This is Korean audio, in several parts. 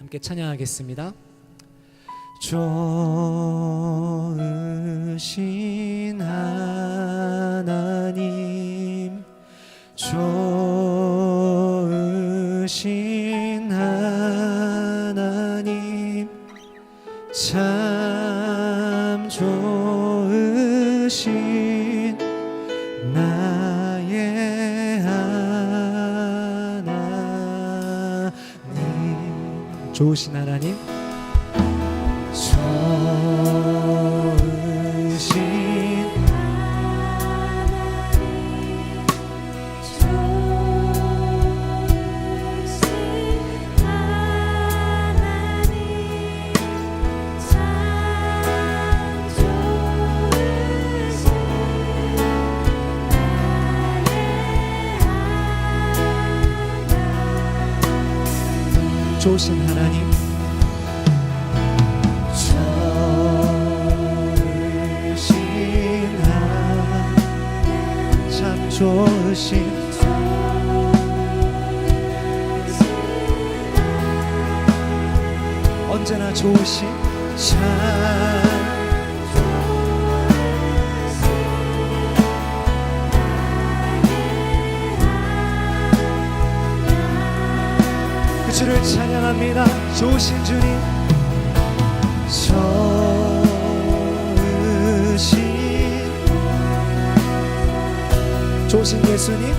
함께 찬양하겠습니다. 좋으신 하나님, 좋으신 하나님, 참 좋으신 나의 하나님. 좋으신 하나님, 좋으신 좋으신 하나님, 좋으신 하나님, 참 좋으신, 언제나 좋으신, 참 그 주를 찬양합니다. 좋으신 주님, 좋으신 예수님,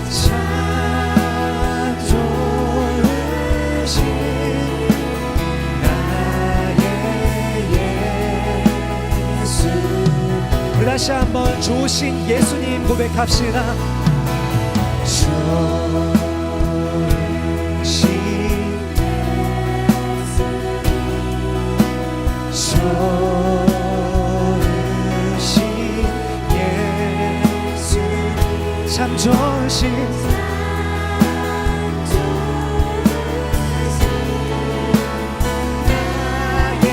참 좋으신 나의 예수. 우리 다시 한번 좋으신 예수님 고백합시다. 좋으신 예수, 참 좋으신 나의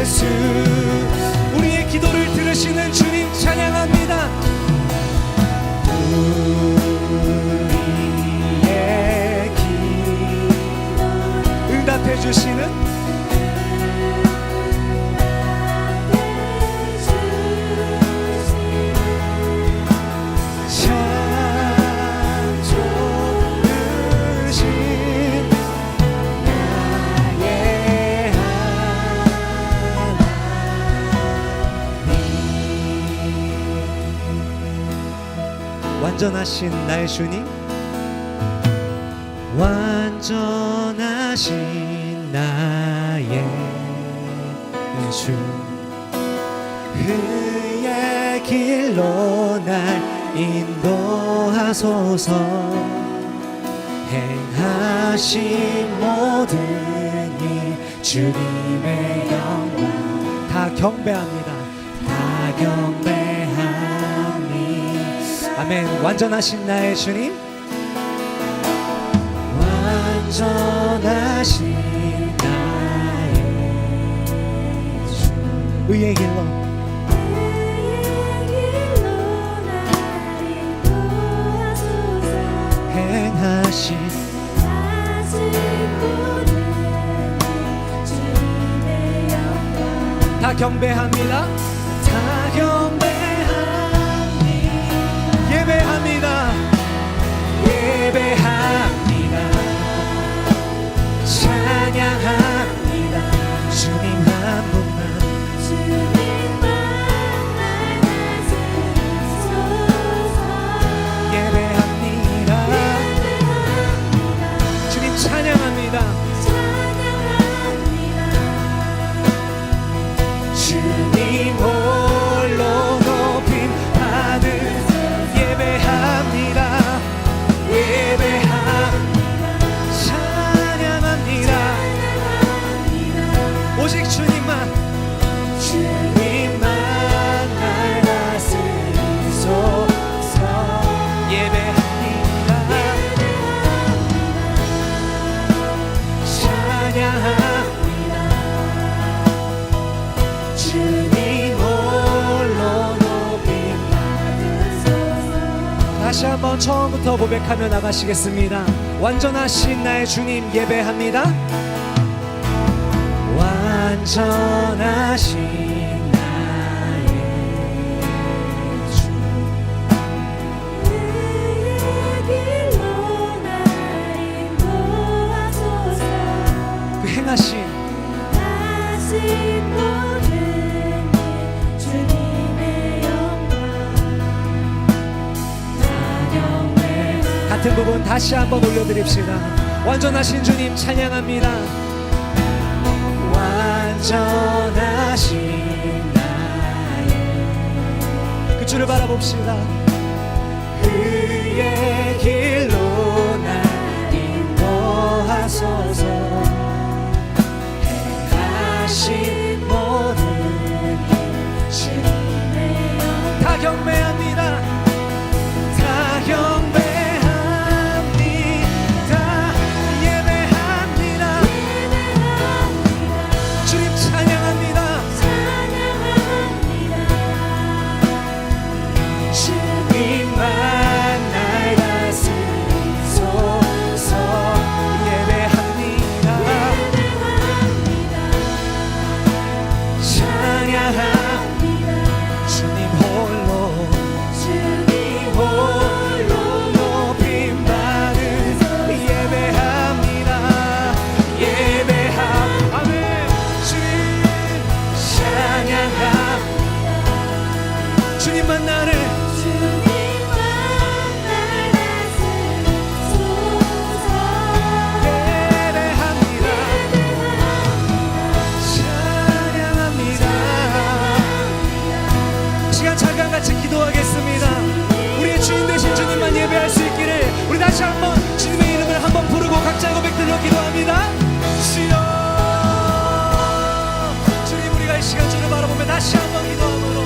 예수. 우리의 기도를 들으시는 주님 찬양합니다. 우리의 기도 응답해 주시는 완전하신 나의 주님, 완전하신 나의 주, 그의 길로 날 인도하소서. 행하신 모든 일 주님의 영광 다 경배합니다. 다 경배합니다. 아멘. 완전하신 나의 주님, 완전하신 나의 주, 의의 길로 행하신 다 경배합니다. 다 경배합니다. 예배합니다. 예배합니다. 찬양합니다. 주님 한 분만, 주님만 나서서 예배합니다. 주님 찬양합니다. 주님 한번 처음부터 고백하며 나가시겠습니다. 완전하신 나의 주님 예배합니다. 완전하신 나의 주 그의 길로 날 인도하소서. 그 행하신 다시 모든 일 주님의 영광 다 경배하리. 같은 부분 다시 한번 올려드립시다. 완전하신 주님 찬양합니다. 완전하신 나의 그 주를 바라봅시다. 그의 길로 날 인도하소서. 행하신 모든 일 주님의 영광 다 경배합니다. 다 경배합니다. 예배합니다. 주님 찬양합니다. 주님만 날 다스리소서. 예배합니다. 찬양합니다. 주님 홀로 높임 받은 예배합니다. 아멘. 주님 찬양합니다. 주님만 나를 예배합니다. 찬양합니다. 시간 잠깐 같이 기도하겠습니다. 우리의 주인 되신 주님만 예배할 수 있기를 우리 다시 한번 주님의 이름을 한번 부르고 각자 고백들로 기도합니다. 주여 주님 우리가 이 시간 주를 바라보며 다시 한번 기도함으로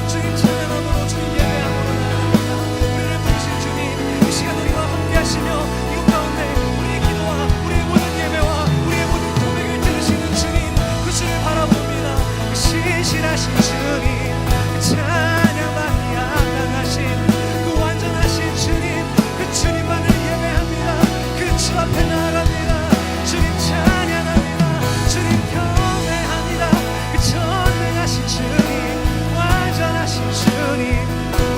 주님 찬양함으로 주님 예배함으로 나아갑니다. 우리를 부르신 주님 이 시간 우리와 함께 하시며 이곳 가운데 우리의 기도와 우리의 모든 예배와 우리의 모든 고백을 들으시는 주님 그 주를 바라봅니다. 그 신실하신 주님 찬양받기 합당하신 그 완전하신 주님 그 주님만을 예배합니다. 그 주 앞에 나아갑니다. 주님 찬양합니다. 주님 경배합니다. 그 전능하신 주님 완전하신 주님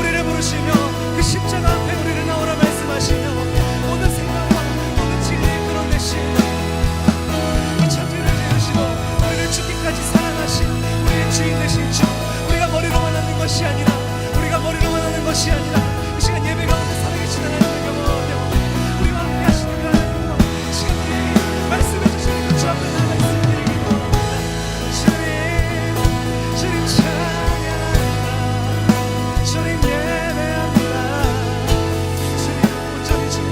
우리를 부르시며 그 십자가 앞에 우리를 나오라 말씀하시며 모든 생각과 모든 진리를 끌어내시며 이 천지를 지으시고 우리를 죽기까지 사랑하신 우리의 주인 되신 주 우리가 머리로만 하는 것이 아니라 이 시간 예배 가운데 살아계신 하나님을 경험하며 우리와 함께 하시는 그 하나님과 시간 우리에게 말씀해 주시는 그 주 앞에 나가 있음드리기 원합니다. 주님 찬양합니다. 주님 예배합니다. 주님 온전히 주님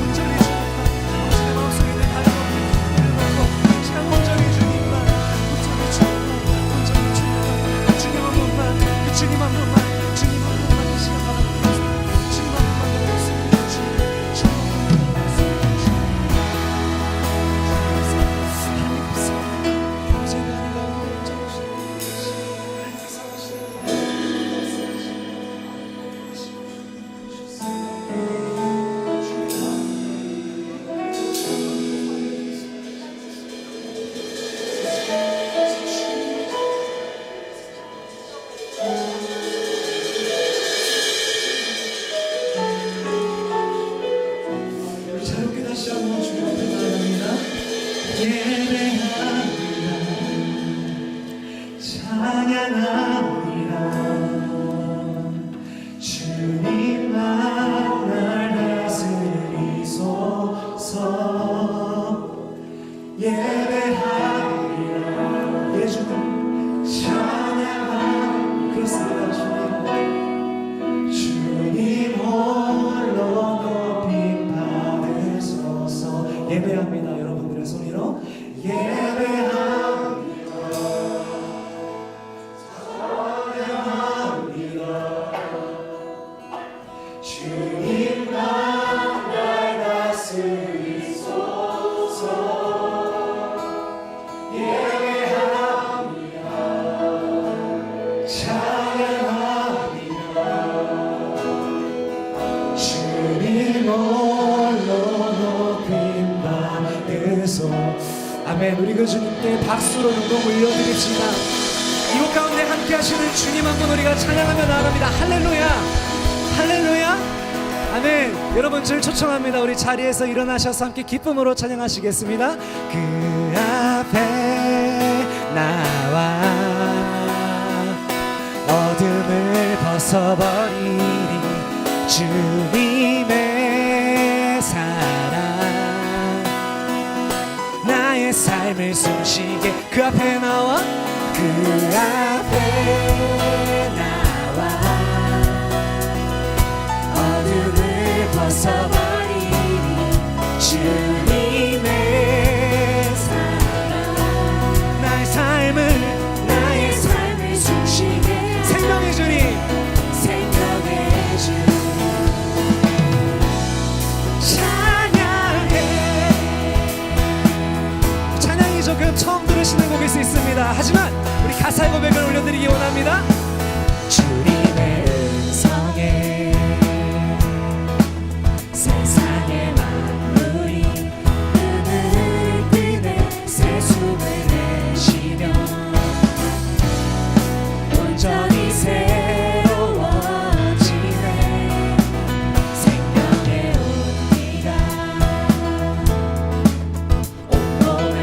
온전히 당신의 마음속에 있는 다른 없는 일을 놓고 시간 온전히 주님만 주님 한 번만 이 시간 바랍니다. 아멘. 우리 그 주님께 박수로 영광 올려드립시다. 이곳 가운데 함께 하시는 주님 한 분 우리가 찬양하며 나아갑니다. 할렐루야, 할렐루야, 아멘. 여러분 줄 초청합니다. 우리 자리에서 일어나셔서 함께 기쁨으로 찬양하시겠습니다. 그 앞에 나와 어둠을 벗어버리니 주님의 사랑 나의 삶을 숨쉬게 그 앞에 나와 그 앞에 나와 어둠을 벗어버리니 주님의 사랑 나의 삶을 숨쉬게 생명의 주님 찬양이 조금 처음 들으시는 곡일 수 있습니다. 하지만 우리 가사의 고백을 올려드리기 원합니다. 주님의 음성에 세상의 만물이 눈을 뜨네 새 숨을 내쉬며 온전히 새로워지네 생명의 온기가 온몸에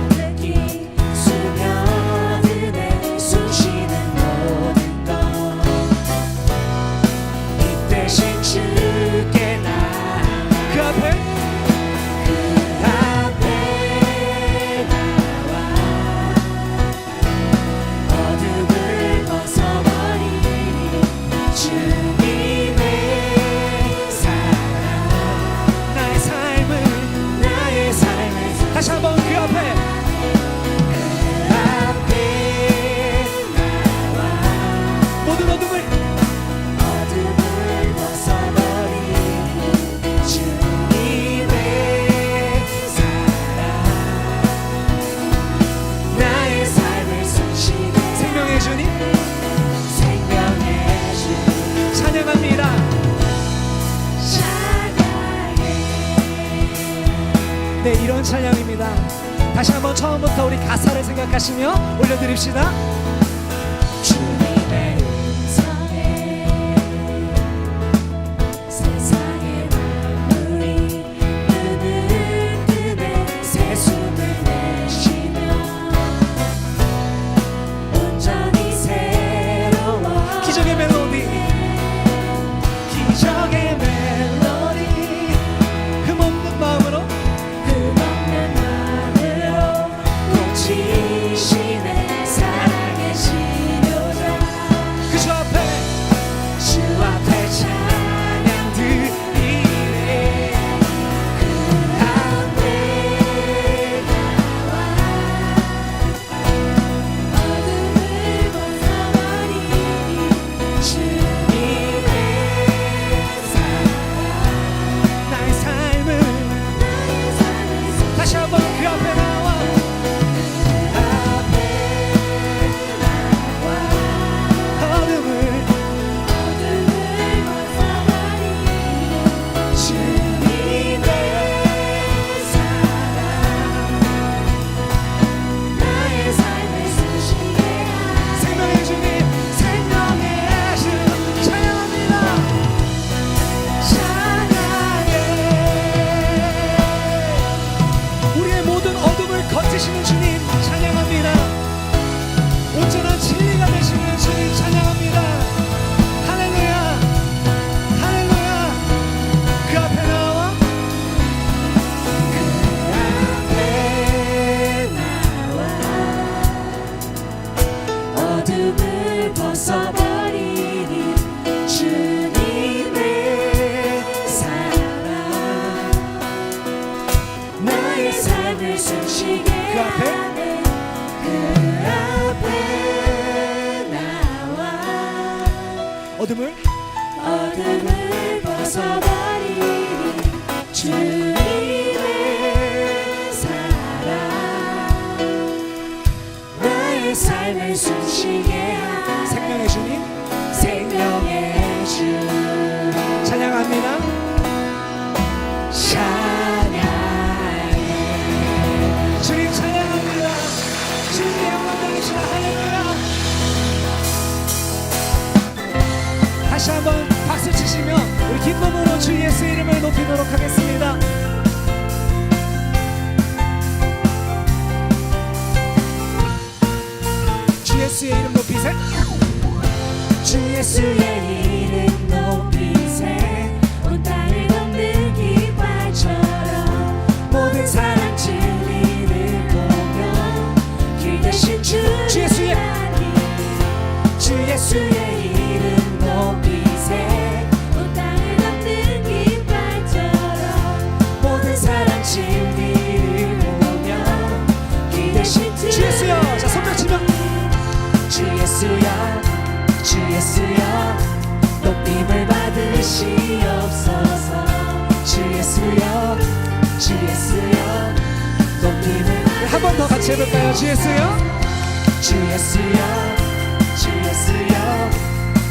가득히 스며드네 숨쉬는 모든 것 이 대신 주께 나아가 그 앞에 나와 어둠을 벗어버리니 주님의 사랑 나의 삶을 다시 한번 그 앞에 나와 모든 어둠을 벗어버리니 주님의 사랑 나의 삶을 숨쉬게 생명의 주님 찬양합니다. 네, 이런 찬양입니다. 다시 한번 처음부터 우리 가사를 생각하시며 올려드립시다. 주님의 음성에 세상의 만물이 눈을 뜨네 새 숨을 내쉬며 온전히 새로워 기적의 멜로디 흠없는 마음으로 고치시네 사랑의 치료자 그 주 앞에 찬양 드리네 그 앞에 나와 어둠을 벗어버리니 주님의 나의 삶을 다시 한번 그 앞에 나와 어둠을 벗어버리니 주님의 사랑 나의 삶을 숨쉬게 생명의 주님 찬양합니다. 우리의 모든 어둠을 거치시는 주님 찬양합니다. 온전한 진리가 되시는 주님 찬양합니다. 할렐루야, 할렐루야. 그 앞에 나와 어둠을 벗어버리니 주님의 사랑 나의 삶을 숨쉬게 하네 그 앞에 나와 어둠을 벗어버리니 주님의 사랑 나의 삶을 숨쉬게 하네 생명의 주님 찬양합니다. 찬양해 주님 다시 한번 박수 치시며 우리 기쁨으로 주 예수 이름을 높이도록 하겠습니다. 주 예수의 이름 높이세. 주 예수의 이름 높이세. 온 땅을 덮는 깃발처럼 모든 사람 진리를 보며 길 대신 주 예수의 주 예수의 이름 높이세. 온 땅을 덮는 깃발처럼 모든 사람 진리를 보며 길 대신 주 예수여. 자, 손 펼치며 주 예수여 주 예수여 높임을 받으시옵소서. 주 예수여 주 예수여 높임을 한 번 더 같이 해볼까요? 주 예수여. 주 예수여 주 예수여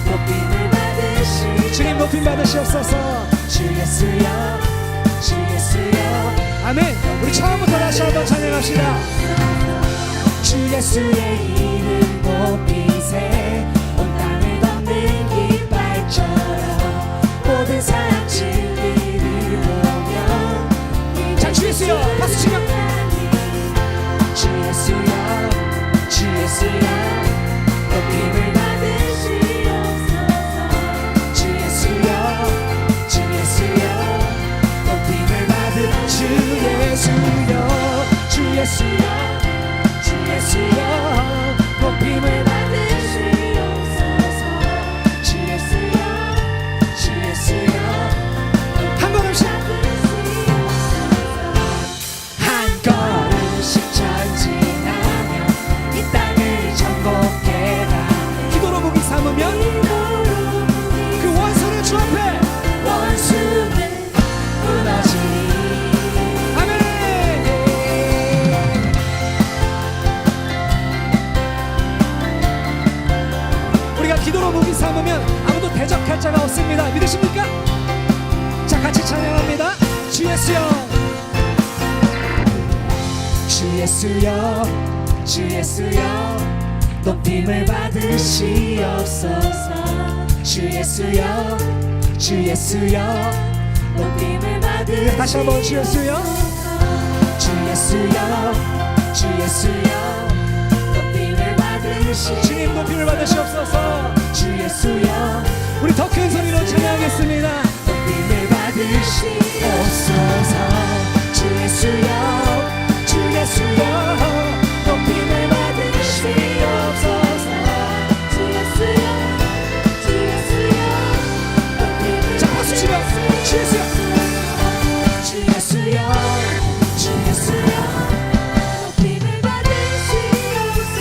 높임을 받으시옵소서. 주님 높임 받으시옵소서. 주 예수여 주 예수여 아멘. 우리 처음부터 다시 한번 찬양합시다. 주 예수의 이름 높이세. 온 땅을 덮는 깃발처럼 모든 사람 진리를 보며 자, 주 예수여. 박수 치며 주 예수여 주 예수여 높임을 받으시옵소서. 주 예수여 주 예수여 높임을 받으 주 예수여. 주 예수여. 주 예수여 높임을 받으시옵소서. 주 예수여 주 예수여 한 걸음씩 한 걸음씩 전진하며 이 땅을 정복해 가는 기도로 무기 삼으면 그 원수를 주 앞에. 원수는 무너지니. 아멘. 우리가 기도로 무기 삼으면 아무도 대적할 자가 없습니다. 믿으십니까? 자, 같이 찬양합니다. 주 예수여. 주 예수여 주 예수여 높임을 받으시옵소서. 주 예수여 주 예수여 높임을 받으시옵소서. 다시 한번 주 예수여. 주 예수여 주 예수여 높임을 받으시옵소서. 주님 높임을 받으시옵소서. 주 예수여 우리 더 큰 소리로 찬양하겠습니다. 높임을 받으시옵소서. 주 예수여 주 예수여 높임을 받으시옵소서. 주 예수여 주 예수여 높임을 자, 박수 치며 주 예수여. 주 예수여 주 예수여 높임을 받으시옵소서.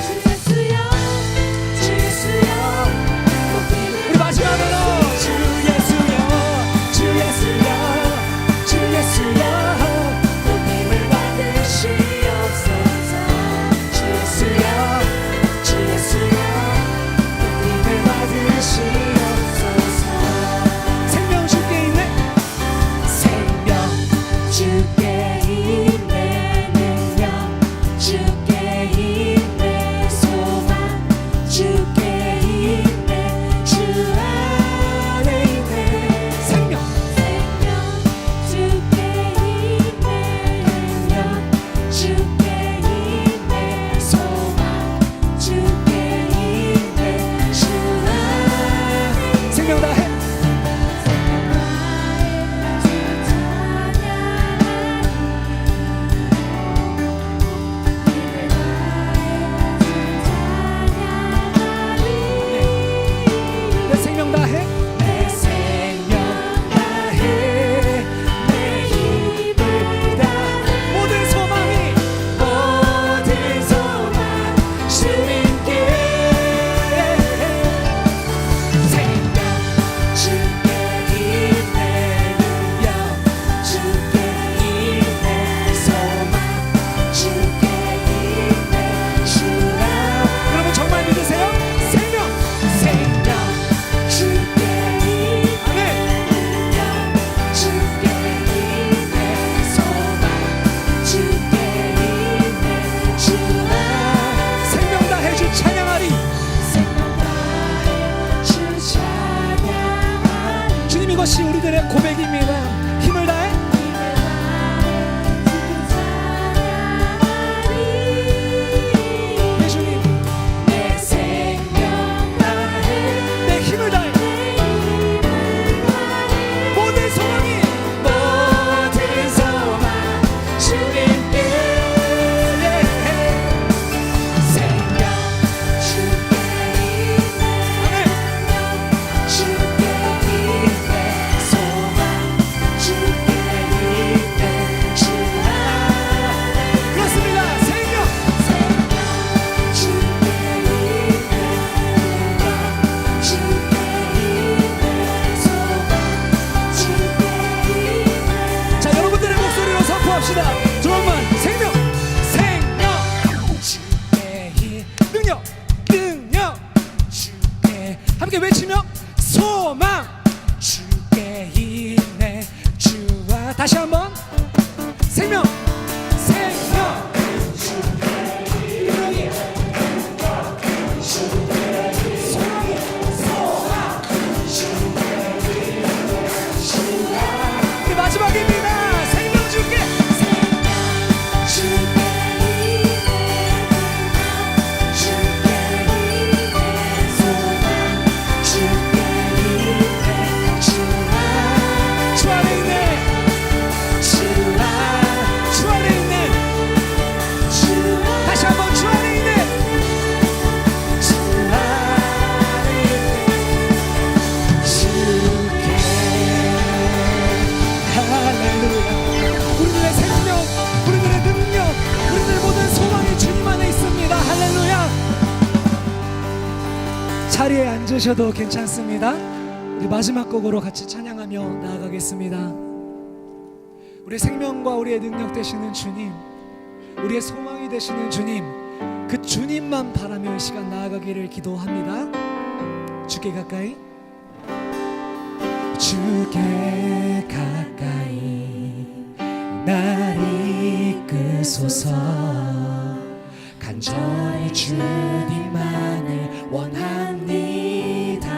주 예수여 주 예수여 높임을 우리 마지막으로 주 위한 고백입니다. 힘을 다해 예수님 내 생명 다해 내 힘을 다해 모든 소망이 모든 소망 주님께 생명 주께 있네 주께 있네 소망 주께 있네 주 안에 그렇습니다. 생명 생명 주께 있네 능력 주께 있네 소망 주께 있네 자 여러분들의 목소리로 선포합시다. 조금만 생명 주께 힘 능력 주께 함께 외치며 소망 주께 있네 주와 다시 한번 생명 이게 마지막입니다. 생명 주께 주께 있네 능력 주께 있네 소망 주께 있네 주 안에 주 안에 있네 주 안에 있네 다시 한번 주 안에 있네 주 안에 있네 주께 할렐루야. 우리들의 생명 우리들의 능력 우리들의 모든 소망이 주님 안에 있습니다. 할렐루야. 자리에 앉으셔도 괜찮습니다. 우리 마지막 곡으로 같이 찬양하며 나아가겠습니다. 우리의 생명과 우리의 능력 되시는 주님 우리의 소망이 되시는 주님 그 주님만 바라며 이 시간 나아가기를 기도합니다. 주께 가까이 주께 가까이 날 이끄소서 간절히 주님만을 원합니다.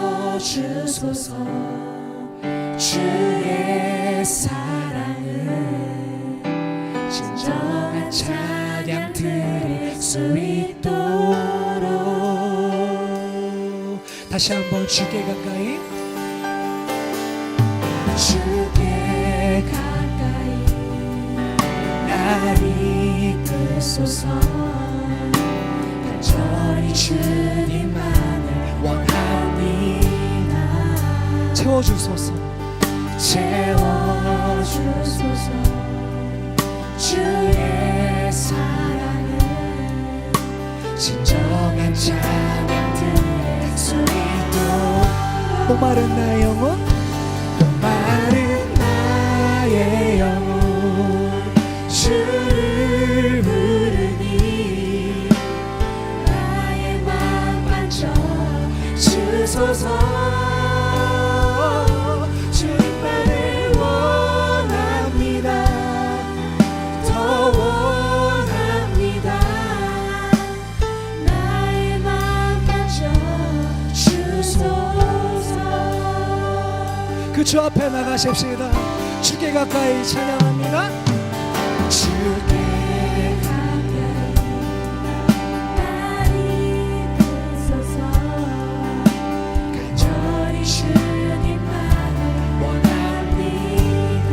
채워주소서 주의 사랑을 진정한 찬양 드릴 수 있도록 다시 한번 주께 가까이 주께 가까이 날 이끄소서 간절히 주님만을 원합니다. 채워주소서 채워주소서 주의 사랑을 진정한 찬양 드릴 수 있도록 목마른 나의 영혼 마른 나의 영혼 주를 부르니 나의 맘 만져 주소서 주님만을 원합니다. 더 원합니다. 나의 맘 만져 주소서 그 주 앞에 나가십시다. 주께 가까이 찬양합니다. 주께 가까이 날 이끄소서 간절히 주님만을 원합니다.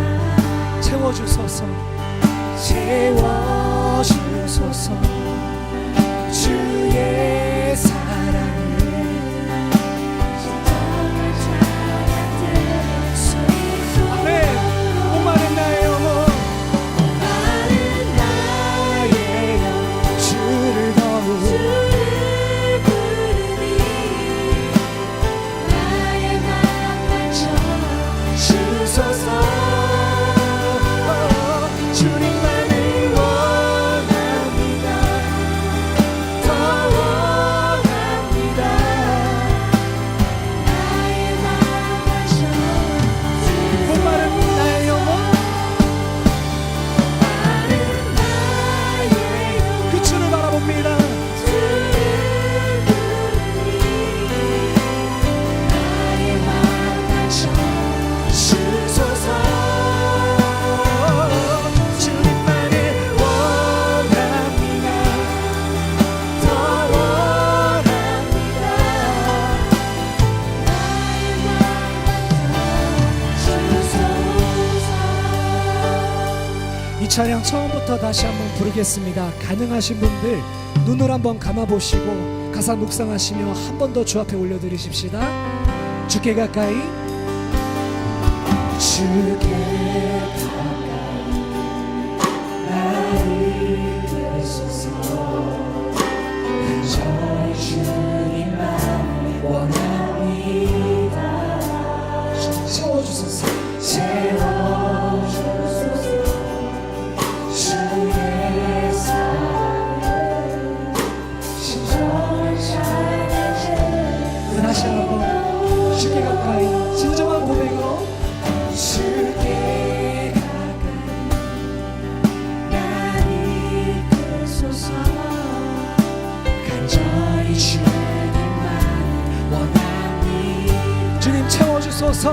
채워주소서 채워주소서 주의 사랑을 진정한 찬양 드릴 수 있도록 아멘. 목마른 나의 영혼 마른 가사는 처음부터 다시 한번 부르겠습니다. 가능하신 분들 눈을 한번 감아보시고 가사 묵상하시며 한 번 더 주 앞에 올려드리십시다. 주께 가까이, 주께 가까이 나를 드소서. 저희 주님만 원합니다. 채워주소서. 채워주소서. 주의 사랑을 진정한 찬양을 다시 한번 주께 가까이 진정한 고백으로 주께 가까이 나를 드소서. 간절히 주님만 원합니다. 주님 채워주소서.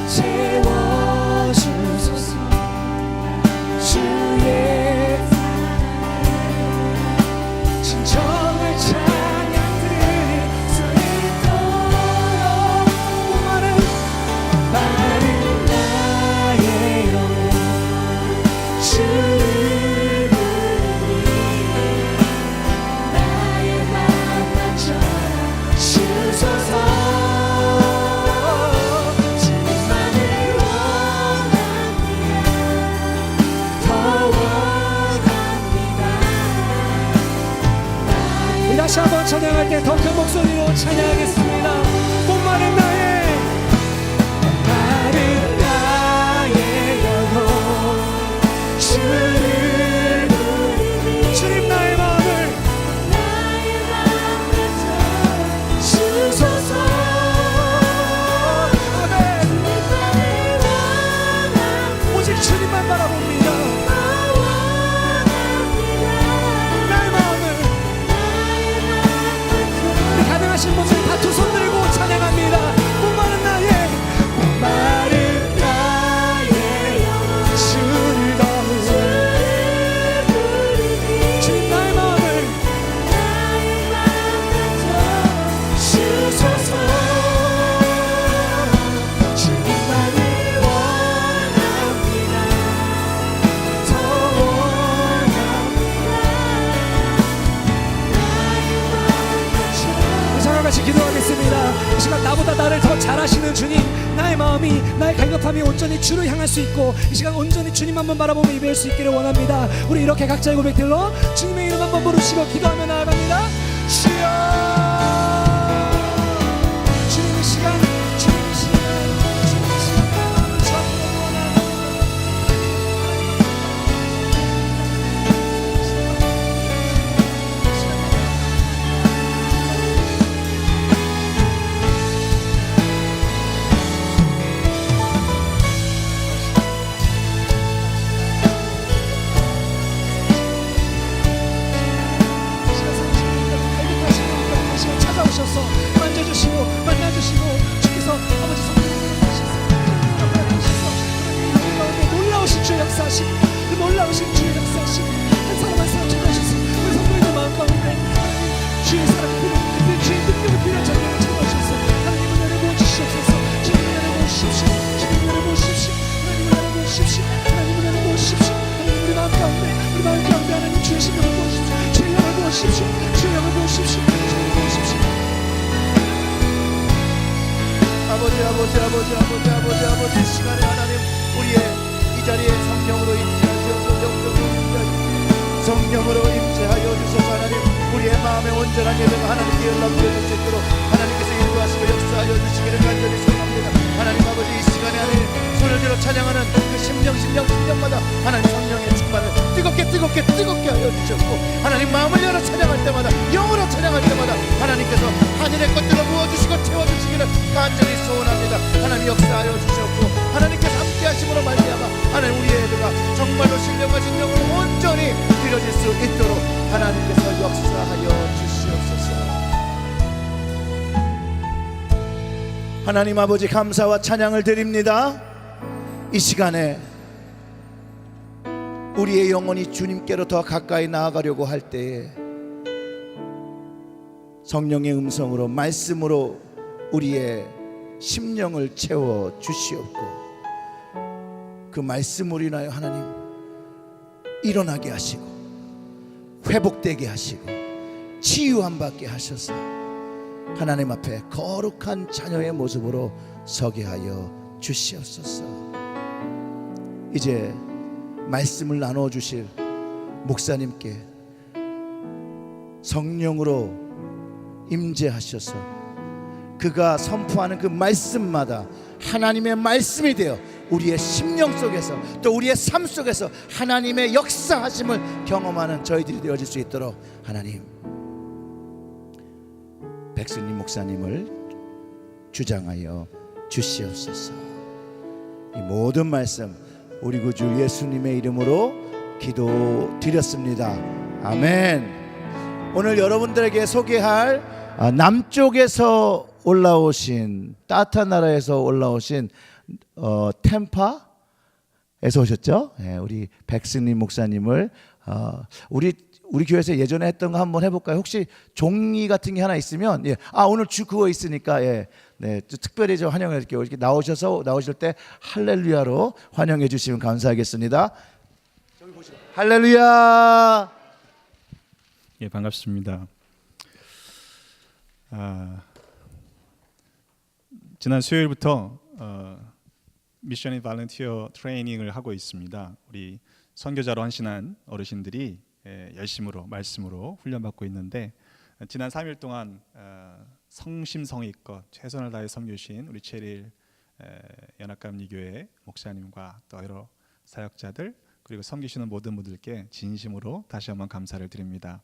채워주소서. 주의 진정한 찬양들을 수 있도록 마른 나의 영혼 주를 부르니 나의 맘만 주소서. 주님만을 더 원합니다. 우리 다시 한번 찬양할 때 더 큰 목소리로 찬양하겠습니다. 목마른 나의 영혼 주를 부르니 주님 나의 마음을 주소서. 아멘. 오직 주님만 바라봅니다. 나의 마음을 우리 가능하신 분들 다 두 손 들고 찬양합니다. 목마른 나의 영혼 주를 더욱 주님 나의 마음을 주소서. 주님만을 원합니다. 더 원합니다. 우리 서로 같이 기도하겠습니다. 이 시간 나보다 나를 더 잘하시는 주님, 나의 마음이, 나의 갈급함이 온전히 주를 향할 수 있고 이 시간 온전히 주님만만 바라보며 예배할 수 있기를 원합니다. 우리 이렇게 각자의 고백들로 주님의 이름 한번 부르시고 기도하며 나아갑니다. 주여. 주님 이 시간, 주님 이 시간, 주님 이 시간 전부 원합니다. 찾아오셔서 만져주시고 만나주시고 주께서 아버지 성령을 하셔서 우리 가운데 놀라우신 주의 역사하심, 그 놀라우신 주의 역사하심 한 사람 한 사람 찾아오셔서 우리 성도님의 마음 가운데 주의 사랑을 필요한 주의 능력을 필요한 자녀를 찾아오셔서 하나님을 열어보아 주시옵소서. 주님을 열어보아 주십시오. 주님을 열어보아 주십시오. 하나님을 열어보아 주십시오. 하나님을 열어보아 주십시오. 하나님 우리 마음 가운데 하나님 주의 신령을 보아주십시오. 주의 영을 보아주십시오. 주의 영을 보아주십시오. 주의 영을 보아주십시오. 아버지 이 시간에 하나님 우리의 이 자리에 성령으로 임재하시옵소서. 성령으로 임재하여 주소서. 하나님 우리의 마음에 온전한 예배가 하나님께 연락되어질 수 있도록 하나님께서 인도하시고 역사하여 주시기를 간절히 소원합니다. 하나님 아버지 이 시간에 하나님 손을 들어 찬양하는 그 심령마다 하나님 성령의 충만을 뜨겁게 하여 주셨고 하나님 마음을 열어 찬양할 때마다 영으로 찬양할 때마다 하나님께서 하늘의 것들을 부어주시고 채워주시기를 간절히 소원합니다. 하나님 역사하여 주셨고 하나님께서 함께 하심으로 말미암아 하나님 우리의 예배가 정말로 신령과 진정으로 온전히 드려질 수 있도록 하나님께서 역사하여 주시옵소서. 하나님 아버지 감사와 찬양을 드립니다. 이 시간에 우리의 영혼이 주님께로 더 가까이 나아가려고 할 때에 성령의 음성으로 말씀으로 우리의 심령을 채워 주시옵고 그 말씀으로 인하여 하나님 일어나게 하시고 회복되게 하시고 치유함 받게 하셔서 하나님 앞에 거룩한 자녀의 모습으로 서게 하여 주시옵소서. 이제 말씀을 나누어 주실 목사님께 성령으로 임재하셔서 그가 선포하는 그 말씀마다 하나님의 말씀이 되어 우리의 심령 속에서 또 우리의 삶 속에서 하나님의 역사하심을 경험하는 저희들이 되어질 수 있도록 하나님 백승림 목사님을 주장하여 주시옵소서. 이 모든 말씀 우리 구주 예수님의 이름으로 기도드렸습니다. 아멘. 오늘 여러분들에게 소개할 남쪽에서 올라오신 따뜻한 나라에서 올라오신 템파에서 오셨죠? 네, 우리 백승림 목사님을 우리 교회에서 예전에 했던 거 한번 해볼까요? 혹시 종이 같은 게 하나 있으면 오늘 그거 있으니까 네, 특별히 좀 환영해 드릴게요. 이렇게 나오실 때 할렐루야로 환영해 주시면 감사하겠습니다. 저기 보시고 할렐루야. 예, 반갑습니다. 지난 수요일부터 미션 인 발런티어 트레이닝을 하고 있습니다. 우리 선교자로 헌신한 어르신들이 열심으로 말씀으로 훈련받고 있는데 지난 3일 동안 성심성의껏 최선을 다해 섬기신 우리 체릴 연합감리교회 목사님과 또 여러 사역자들 그리고 섬기시는 모든 분들께 진심으로 다시 한번 감사를 드립니다.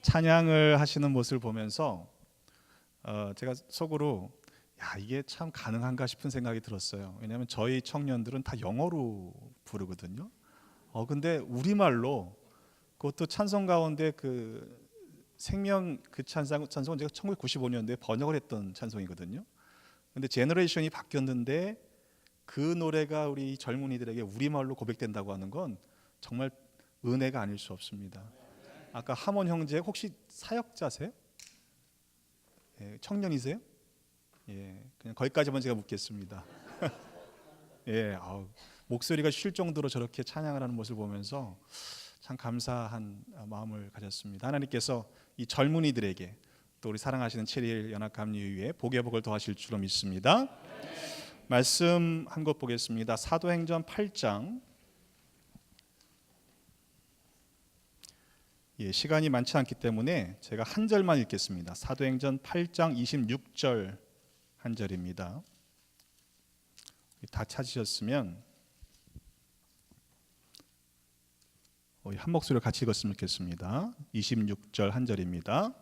찬양을 하시는 모습을 보면서 제가 속으로 이게 참 가능한가 싶은 생각이 들었어요. 왜냐하면 저희 청년들은 다 영어로 부르거든요. 근데 우리말로 그것도 찬송 가운데 그 생명 그 찬송은 제가 1995년도에 번역을 했던 찬송이거든요. 근데 제너레이션이 바뀌었는데 그 노래가 우리 젊은이들에게 우리말로 고백된다고 하는 건 정말 은혜가 아닐 수 없습니다. 아까 하몬 형제 혹시 사역자세요? 청년이세요? 그냥 거기까지만 제가 묻겠습니다. 목소리가 쉴 정도로 저렇게 찬양을 하는 모습을 보면서 참 감사한 마음을 가졌습니다. 하나님께서 이 젊은이들에게 또 우리 사랑하시는 체리엘 연합감리교회에 복의 복을 더하실 줄로 믿습니다. 말씀 한 것 보겠습니다. 사도행전 8장. 시간이 많지 않기 때문에 제가 한 절만 읽겠습니다. 사도행전 8장 26절 한 절입니다. 다 찾으셨으면 한 목소리로 같이 읽었으면 좋겠습니다. 26절 한 절입니다.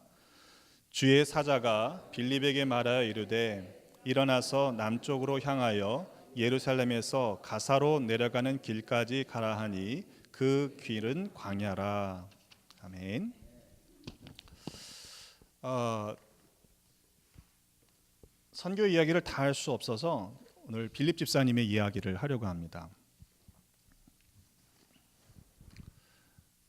주의 사자가 빌립에게 말하여 이르되 일어나서 남쪽으로 향하여 예루살렘에서 가사로 내려가는 길까지 가라 하니 그 길은 광야라. 아멘. 선교 이야기를 다 할 수 없어서 오늘 빌립 집사님의 이야기를 하려고 합니다.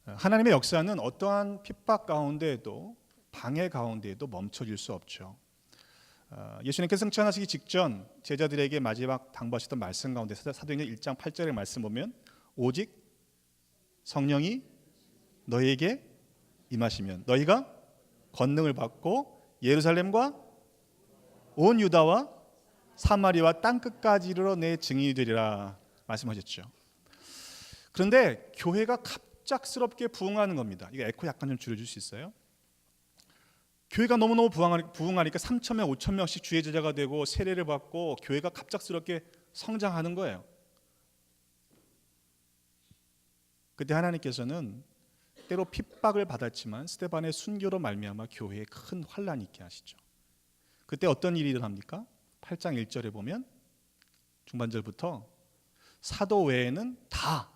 하나님의 역사는 어떠한 핍박 가운데에도 방해 가운데에도 멈춰질 수 없죠. 예수님께서 승천하시기 직전 제자들에게 마지막 당부하셨던 말씀 가운데 사도행전 1장 8절의 말씀 보면 오직 성령이 너희에게 임하시면 너희가 권능을 받고 예루살렘과 온 유다와 사마리아와 땅끝까지 이르러 내 증인이 되리라 말씀하셨죠. 그런데 교회가 갑작스럽게 부흥하는 겁니다. 이거 에코 약간 좀 줄여줄 수 있어요? 교회가 너무너무 부흥하니까 3,000명, 5,000명씩 주의 제자가 되고 세례를 받고 교회가 갑작스럽게 성장하는 거예요. 그때 하나님께서는 때로 핍박을 받았지만 스데반의 순교로 말미암아 교회에 큰 환란이 있게 하시죠. 그때 어떤 일이 일어납니까? 8장 1절에 보면 중반절부터 사도 외에는 다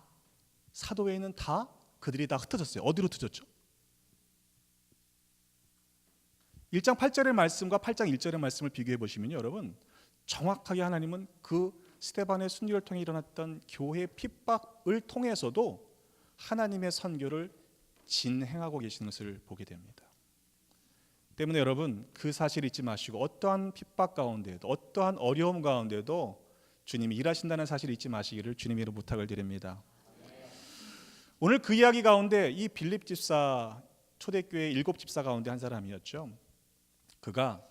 그들이 다 흩어졌어요. 어디로 흩어졌죠? 1장 8절의 말씀과 8장 1절의 말씀을 비교해 보시면요, 여러분 정확하게 하나님은 그 스데반의 순교를 통해 일어났던 교회 핍박을 통해서도 하나님의 선교를 진행하고 계시는 것을 보게 됩니다. 때문에 여러분 그 사실 잊지 마시고 어떠한 핍박 가운데도 어떠한 어려움 가운데도 주님이 일하신다는 사실 잊지 마시기를 주님으로 부탁을 드립니다. 오늘 그 이야기 가운데 이 빌립 집사, 초대교회 7 집사 가운데 한 사람이었죠. 그가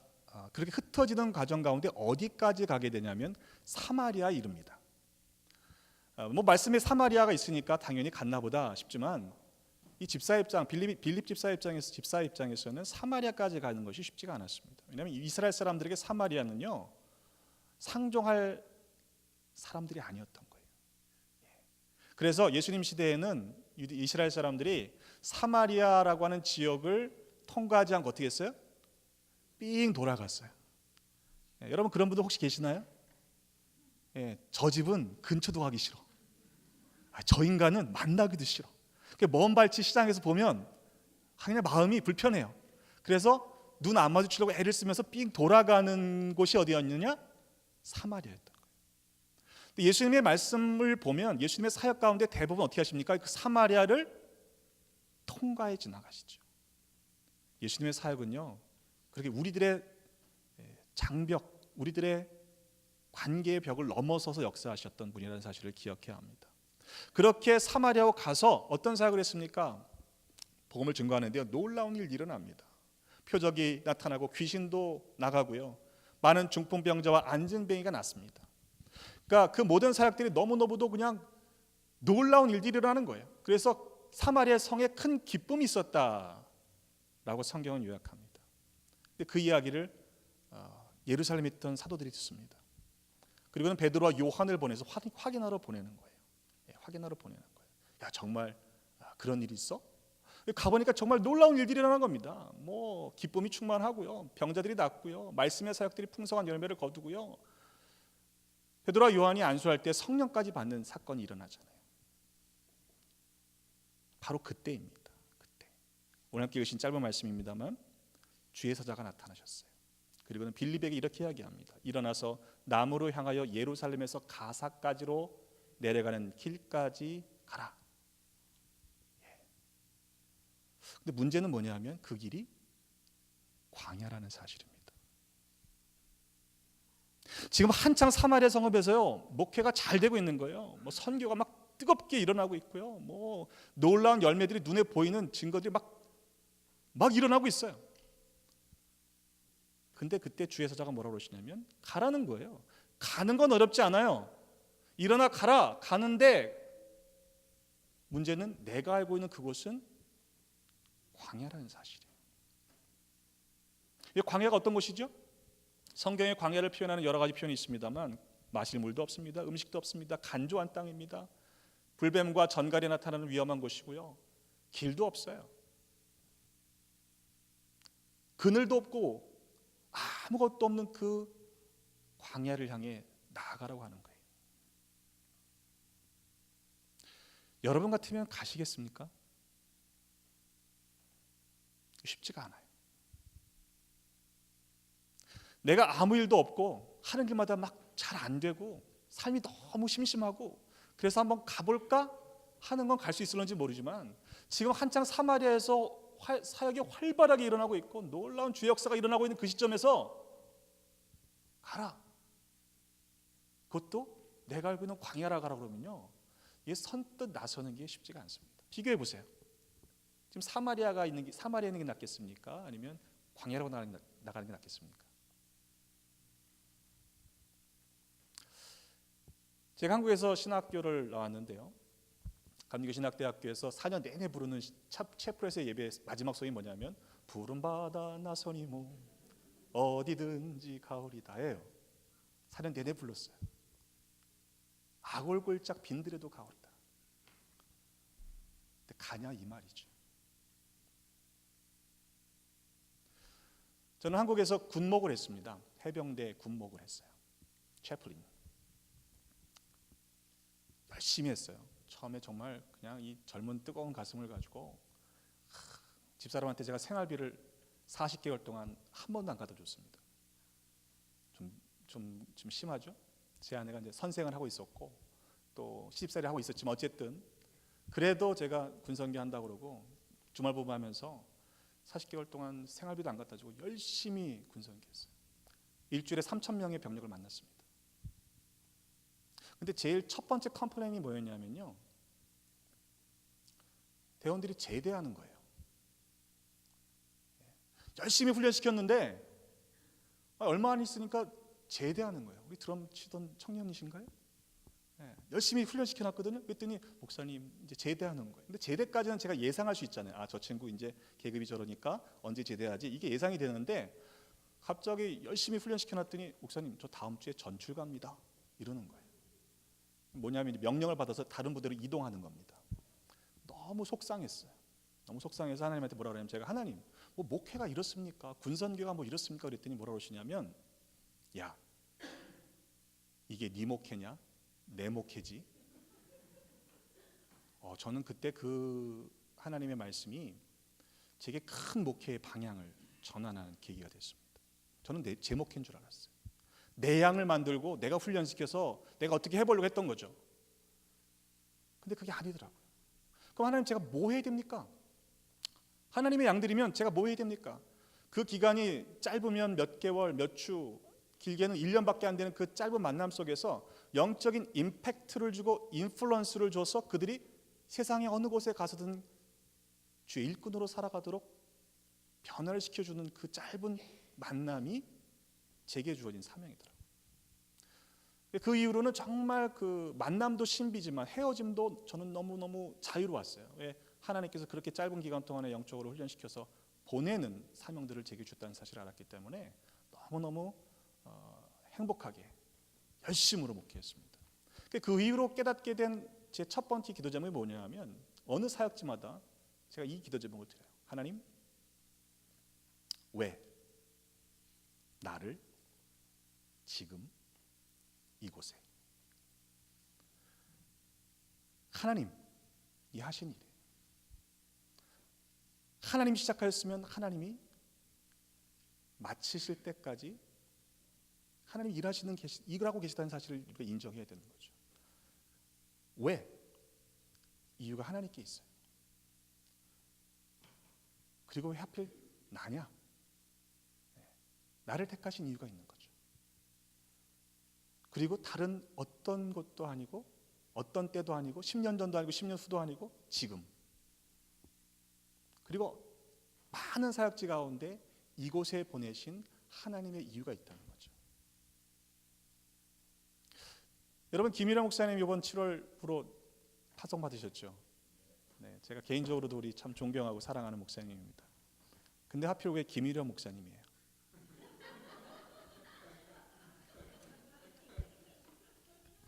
그렇게 흩어지는 과정 가운데 어디까지 가게 되냐면 사마리아에 이릅니다. 뭐 말씀에 사마리아가 있으니까 당연히 갔나 보다 싶지만 이 집사 입장, 빌립 집사 입장에서는 사마리아까지 가는 것이 쉽지가 않았습니다. 왜냐하면 이스라엘 사람들에게 사마리아는요 상종할 사람들이 아니었던 거예요. 그래서 예수님 시대에는 이스라엘 사람들이 사마리아라고 하는 지역을 통과하지 않고 어떻게 했어요? 삥 돌아갔어요. 여러분 그런 분들 혹시 계시나요? 저 집은 근처도 가기 싫어. 저 인간은 만나기도 싫어. 먼 발치 시장에서 보면 그냥 마음이 불편해요. 그래서 눈 안 마주치려고 애를 쓰면서 삥 돌아가는 곳이 어디였느냐? 사마리아였던 거예요. 예수님의 말씀을 보면 예수님의 사역 가운데 대부분 어떻게 하십니까? 그 사마리아를 통과해 지나가시죠. 예수님의 사역은요 그렇게 우리들의 장벽, 우리들의 관계의 벽을 넘어서서 역사하셨던 분이라는 사실을 기억해야 합니다. 그렇게 사마리아로 가서 어떤 사역을 했습니까? 복음을 증거하는데요 놀라운 일이 일어납니다. 표적이 나타나고 귀신도 나가고요 많은 중풍병자와 안진뱅이가 났습니다. 그러니까 그 모든 사역들이 너무너무도 그냥 놀라운 일들이 일어나는 거예요. 그래서 사마리아 성에 큰 기쁨이 있었다라고 성경은 요약합니다. 근데 그 이야기를 예루살렘에 있던 사도들이 듣습니다. 그리고는 베드로와 요한을 보내서 확인하러 보내는 거예요. 확인하러 보내는 거예요. 야 정말 그런 일이 있어? 가보니까 정말 놀라운 일들이 일어난 겁니다. 뭐 기쁨이 충만하고요, 병자들이 낫고요, 말씀의 사역들이 풍성한 열매를 거두고요. 베드로와 요한이 안수할 때 성령까지 받는 사건이 일어나잖아요. 바로 그때입니다. 그때 오늘 함께 읽으신 짧은 말씀입니다만 주의 사자가 나타나셨어요. 그리고는 빌립에게 이렇게 이야기합니다. 일어나서 남으로 향하여 예루살렘에서 가사까지로 내려가는 길까지 가라. 근데 문제는 뭐냐면 그 길이 광야라는 사실입니다. 지금 한창 사마리아 성읍에서요 목회가 잘 되고 있는 거예요. 뭐 선교가 막 뜨겁게 일어나고 있고요. 뭐 놀라운 열매들이 눈에 보이는 증거들이 막 일어나고 있어요. 근데 그때 주의 사자가 뭐라고 그러시냐면 가라는 거예요. 가는 건 어렵지 않아요. 일어나 가라. 가는데 문제는 내가 알고 있는 그곳은 광야라는 사실이에요. 이 광야가 어떤 곳이죠? 성경에 광야를 표현하는 여러 가지 표현이 있습니다만 마실 물도 없습니다. 음식도 없습니다. 간조한 땅입니다. 불뱀과 전갈이 나타나는 위험한 곳이고요. 길도 없어요. 그늘도 없고 아무것도 없는 그 광야를 향해 나아가라고 하는 거예요. 여러분 같으면 가시겠습니까? 쉽지가 않아요. 내가 아무 일도 없고 하는 길마다 막 잘 안 되고 삶이 너무 심심하고 그래서 한번 가볼까 하는 건 갈 수 있을런지 모르지만 지금 한창 사마리아에서 사역이 활발하게 일어나고 있고 놀라운 주의 역사가 일어나고 있는 그 시점에서 가라. 그것도 내가 알고 있는 광야라 가라 그러면요 이게 선뜻 나서는 게 쉽지가 않습니다. 비교해 보세요. 지금 사마리아에 있는 게 낫겠습니까? 아니면 광야로 나가는 게 낫겠습니까? 제가 한국에서 신학교를 나왔는데요. 감리교신학대학교에서 4년 내내 부르는 채플에서의 예배 마지막 소리 뭐냐면 푸른 바다 나서니 뭐 어디든지 가오리다예요. 4년 내내 불렀어요. 아골골짝 빈들에도 가오리다. 근데 가냐 이 말이죠. 저는 한국에서 군목을 했습니다. 해병대 군목을 했어요. 채플린. 열심히 했어요. 처음에 정말 그냥 이 젊은 뜨거운 가슴을 가지고 집사람한테 제가 생활비를 40개월 동안 한 번도 안 갖다 줬습니다. 좀 심하죠? 제 아내가 이제 선생을 하고 있었고 또 시집살이 하고 있었지만 어쨌든 그래도 제가 군선교 한다고 그러고 주말 부부하면서 40개월 동안 생활비도 안 갖다 주고 열심히 군선교했어요. 일주일에 3,000명의 병력을 만났습니다. 근데 제일 첫 번째 컴플레인이 뭐였냐면요. 대원들이 제대하는 거예요. 열심히 훈련시켰는데 얼마 안 있으니까 제대하는 거예요. 우리 드럼 치던 청년이신가요? 열심히 훈련시켜놨거든요. 그랬더니 목사님 이제 제대하는 거예요. 근데 제대까지는 제가 예상할 수 있잖아요. 아, 저 친구 이제 계급이 저러니까 언제 제대하지? 이게 예상이 되는데 갑자기 열심히 훈련시켜놨더니 목사님 저 다음 주에 전출 갑니다. 이러는 거예요. 뭐냐면 명령을 받아서 다른 부대로 이동하는 겁니다. 너무 속상했어요. 너무 속상해서 하나님한테 뭐라 그러냐면 제가 하나님 뭐 목회가 이렇습니까? 군선교가 뭐 이렇습니까? 그랬더니 뭐라 그러시냐면 야 이게 네 목회냐? 내 목회지. 저는 그때 그 하나님의 말씀이 제게 큰 목회의 방향을 전환하는 계기가 됐습니다. 저는 제 목회인 줄 알았어요. 내 양을 만들고 내가 훈련시켜서 내가 어떻게 해보려고 했던 거죠. 근데 그게 아니더라고요. 그럼 하나님 제가 뭐 해야 됩니까? 하나님의 양들이면 제가 뭐 해야 됩니까? 그 기간이 짧으면 몇 개월, 몇 주, 길게는 1년밖에 안 되는 그 짧은 만남 속에서 영적인 임팩트를 주고 인플루언스를 줘서 그들이 세상의 어느 곳에 가서든 주의 일꾼으로 살아가도록 변화를 시켜주는 그 짧은 만남이 제게 주어진 사명이더라고요. 그 이후로는 정말 그 만남도 신비지만 헤어짐도 저는 너무너무 자유로웠어요. 왜? 하나님께서 그렇게 짧은 기간 동안에 영적으로 훈련시켜서 보내는 사명들을 제게 줬다는 사실을 알았기 때문에 너무너무 행복하게 열심으로 목회했습니다. 그 이후로 깨닫게 된 제 첫 번째 기도 제목이 뭐냐면 어느 사역지마다 제가 이 기도 제목을 드려요. 하나님 왜 나를 지금 이곳에 하나님이 하신 일이에요. 하나님이 시작하였으면 하나님이 마치실 때까지 하나님이 일하고 계시다는 사실을 우리가 인정해야 되는 거죠. 왜? 이유가 하나님께 있어요. 그리고 왜 하필 나냐? 나를 택하신 이유가 있는 거죠. 그리고 다른 어떤 것도 아니고 어떤 때도 아니고 10년 전도 아니고 10년 후도 아니고 지금. 그리고 많은 사역지 가운데 이곳에 보내신 하나님의 이유가 있다는 거죠. 여러분 김일환 목사님 이번 7월부로 파송 받으셨죠? 네, 제가 개인적으로도 우리 참 존경하고 사랑하는 목사님입니다. 근데 하필 왜 김일환 목사님이에요?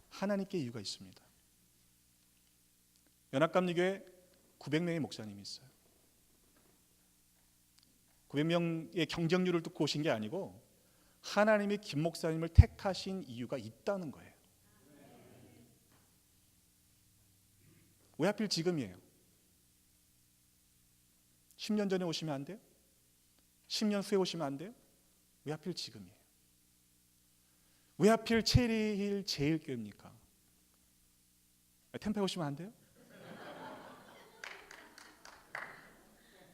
하나님께 이유가 있습니다. 연합감리교회 900명의 목사님이 있어요. 900명의 경쟁률을 듣고 오신 게 아니고 하나님이 김 목사님을 택하신 이유가 있다는 거예요. 왜 하필 지금이에요? 10년 전에 오시면 안 돼요? 10년 후에 오시면 안 돼요? 왜 하필 지금이에요? 왜 하필 체리힐 제일교회입니까? 템페 오시면 안 돼요?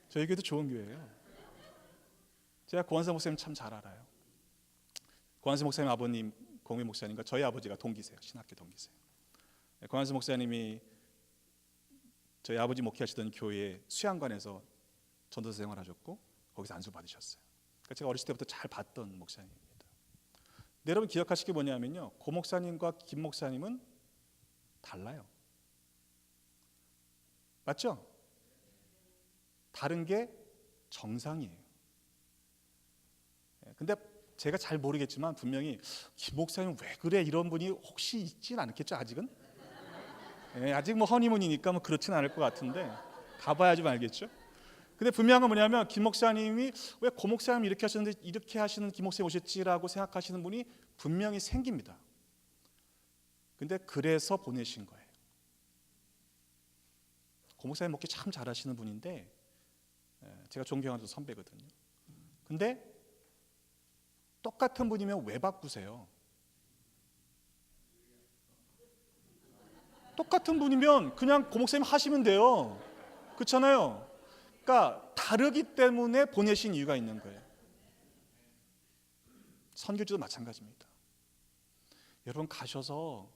저희 교회도 좋은 교회예요. 제가 고한사 목사님 참 잘 알아요. 고한사 목사님 아버님 공회 목사님과 저희 아버지가 동기세요. 신학교 동기세요. 고한사 목사님이 저희 아버지 목회하시던 교회 수양관에서 전도사 생활하셨고 거기서 안수 받으셨어요. 그러니까 제가 어렸을 때부터 잘 봤던 목사님입니다. 근데 여러분 기억하실 게 뭐냐면요, 고 목사님과 김 목사님은 달라요. 맞죠? 다른 게 정상이에요. 근데 제가 잘 모르겠지만 분명히 김 목사님 왜 그래 이런 분이 혹시 있진 않겠죠 아직은? 아직 뭐 허니문이니까 뭐 그렇진 않을 것 같은데 가봐야지 알겠죠. 근데 분명한 건 뭐냐면 김 목사님이 왜 고 목사님 이렇게 하셨는데 이렇게 하시는 김 목사님 오셨지라고 생각하시는 분이 분명히 생깁니다. 근데 그래서 보내신 거예요. 고 목사님 목회 참 잘하시는 분인데 제가 존경하는 선배거든요. 근데 똑같은 분이면 왜 바꾸세요? 똑같은 분이면 그냥 고 목사님 하시면 돼요. 그렇잖아요. 그러니까 다르기 때문에 보내신 이유가 있는 거예요. 선교지도 마찬가지입니다. 여러분 가셔서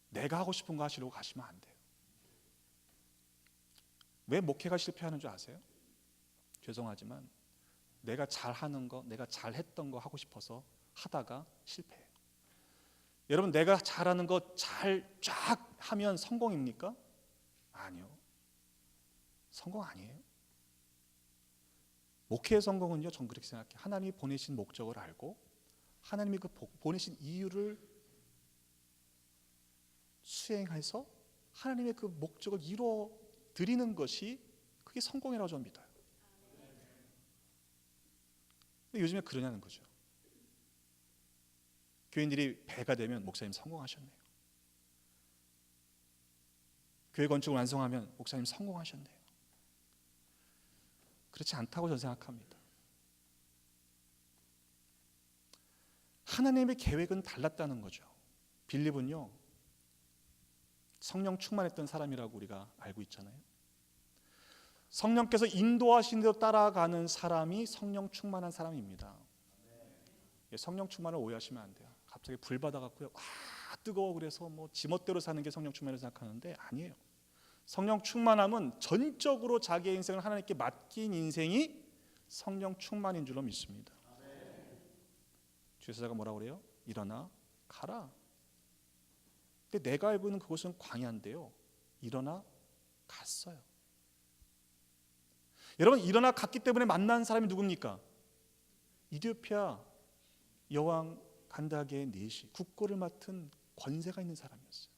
내가 하고 싶은 거 하시려고 가시면 안 돼요. 왜 목회가 실패하는 줄 아세요? 죄송하지만 내가 잘하는 거, 내가 잘했던 거 하고 싶어서 하다가 실패해요. 여러분, 내가 잘하는 거 잘 쫙 하면 성공입니까? 아니요. 성공 아니에요. 목회의 성공은요, 전 그렇게 생각해요. 하나님이 보내신 목적을 알고 하나님이 그 보내신 이유를 수행해서 하나님의 그 목적을 이루어 드리는 것이 그게 성공이라고 저는 믿어요. 근데 요즘에 그러냐는 거죠. 교인들이 배가 되면 목사님 성공하셨네요. 교회 건축을 완성하면 목사님 성공하셨네요. 그렇지 않다고 저는 생각합니다. 하나님의 계획은 달랐다는 거죠. 빌립은요, 성령 충만했던 사람이라고 우리가 알고 있잖아요. 성령께서 인도하신 대로 따라가는 사람이 성령 충만한 사람입니다. 성령 충만을 오해하시면 안 돼요. 갑자기 불 받아갖고요, 와 뜨거워 그래서 뭐 지멋대로 사는 게 성령 충만이라고 생각하는데 아니에요. 성령 충만함은 전적으로 자기의 인생을 하나님께 맡긴 인생이 성령 충만인 줄로 믿습니다. 주의사자가 뭐라고 그래요? 일어나 가라. 근데 내가 알고 있는 그곳은 광야인데요, 일어나 갔어요. 여러분, 일어나 갔기 때문에 만난 사람이 누굽니까? 이디오피아 여왕 간다게의 내시, 국고를 맡은 권세가 있는 사람이었어요.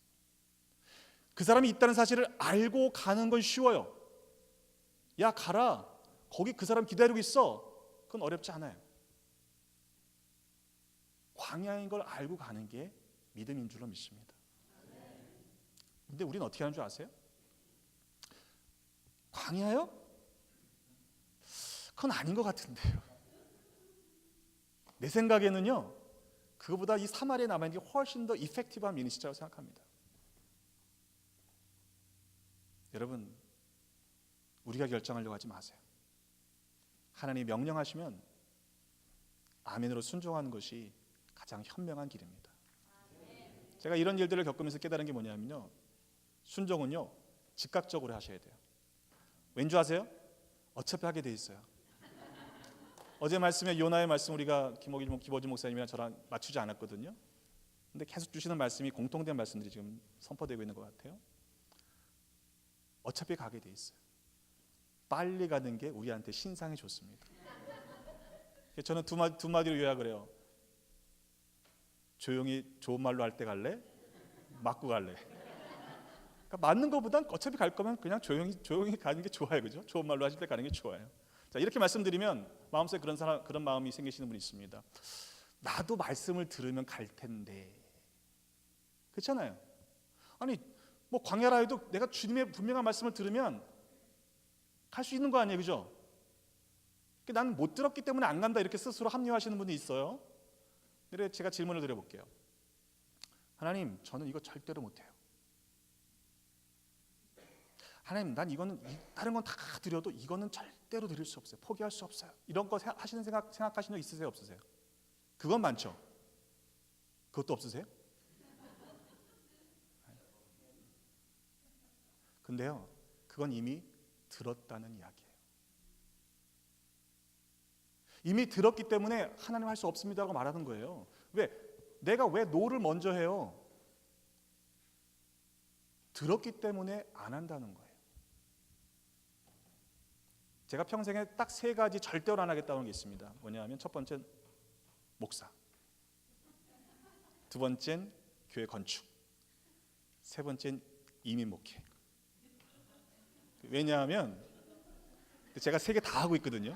그 사람이 있다는 사실을 알고 가는 건 쉬워요. 야 가라, 거기 그 사람 기다리고 있어. 그건 어렵지 않아요. 광야인 걸 알고 가는 게 믿음인 줄로 믿습니다. 근데 우리는 어떻게 하는 줄 아세요? 광야요? 그건 아닌 것 같은데요. 내 생각에는요, 그거보다 이 사마리아에 남아있는 게 훨씬 더 이펙티브한 미니스트라고 생각합니다. 여러분, 우리가 결정하려고 하지 마세요. 하나님이 명령하시면 아멘으로 순종하는 것이 가장 현명한 길입니다. 제가 이런 일들을 겪으면서 깨달은 게 뭐냐면요, 순종은요 즉각적으로 하셔야 돼요. 왠 줄 아세요? 어차피 하게 돼 있어요. 어제 말씀에 요나의 말씀 우리가 김어지 목사님이랑 저랑 맞추지 않았거든요. 근데 계속 주시는 말씀이 공통된 말씀들이 지금 선포되고 있는 것 같아요. 어차피 가게 돼 있어요. 빨리 가는 게 우리한테 신상이 좋습니다. 저는 두 마디로 요약을 해요. 조용히 좋은 말로 할 때 갈래? 맞고 갈래? 그러니까 맞는 것보단 어차피 갈 거면 그냥 조용히 가는 게 좋아요, 그죠? 좋은 말로 하실 때 가는 게 좋아요. 자, 이렇게 말씀드리면 마음속에 그런 마음이 생기시는 분이 있습니다. 나도 말씀을 들으면 갈 텐데, 그렇잖아요. 아니 뭐 광야라 해도 내가 주님의 분명한 말씀을 들으면 갈 수 있는 거 아니에요, 그죠? 나는 못 들었기 때문에 안 간다, 이렇게 스스로 합리화하시는 분이 있어요. 그래, 제가 질문을 드려볼게요. 하나님, 저는 이거 절대로 못해요. 하나님, 난 이거는 다른 건 다 드려도 이거는 절대로 드릴 수 없어요. 포기할 수 없어요. 이런 거 생각하신 적 있으세요, 없으세요? 그건 많죠. 그것도 없으세요? 근데요, 그건 이미 들었다는 이야기예요. 이미 들었기 때문에 하나님 할 수 없습니다라고 말하는 거예요. 내가 왜 노를 먼저 해요? 들었기 때문에 안 한다는 거예요. 제가 평생에 딱 3가지 절대로 안 하겠다는 게 있습니다. 뭐냐면 첫 번째는 목사, 두 번째는 교회 건축, 세 번째는 이민 목회. 왜냐하면 제가 3개 다 하고 있거든요.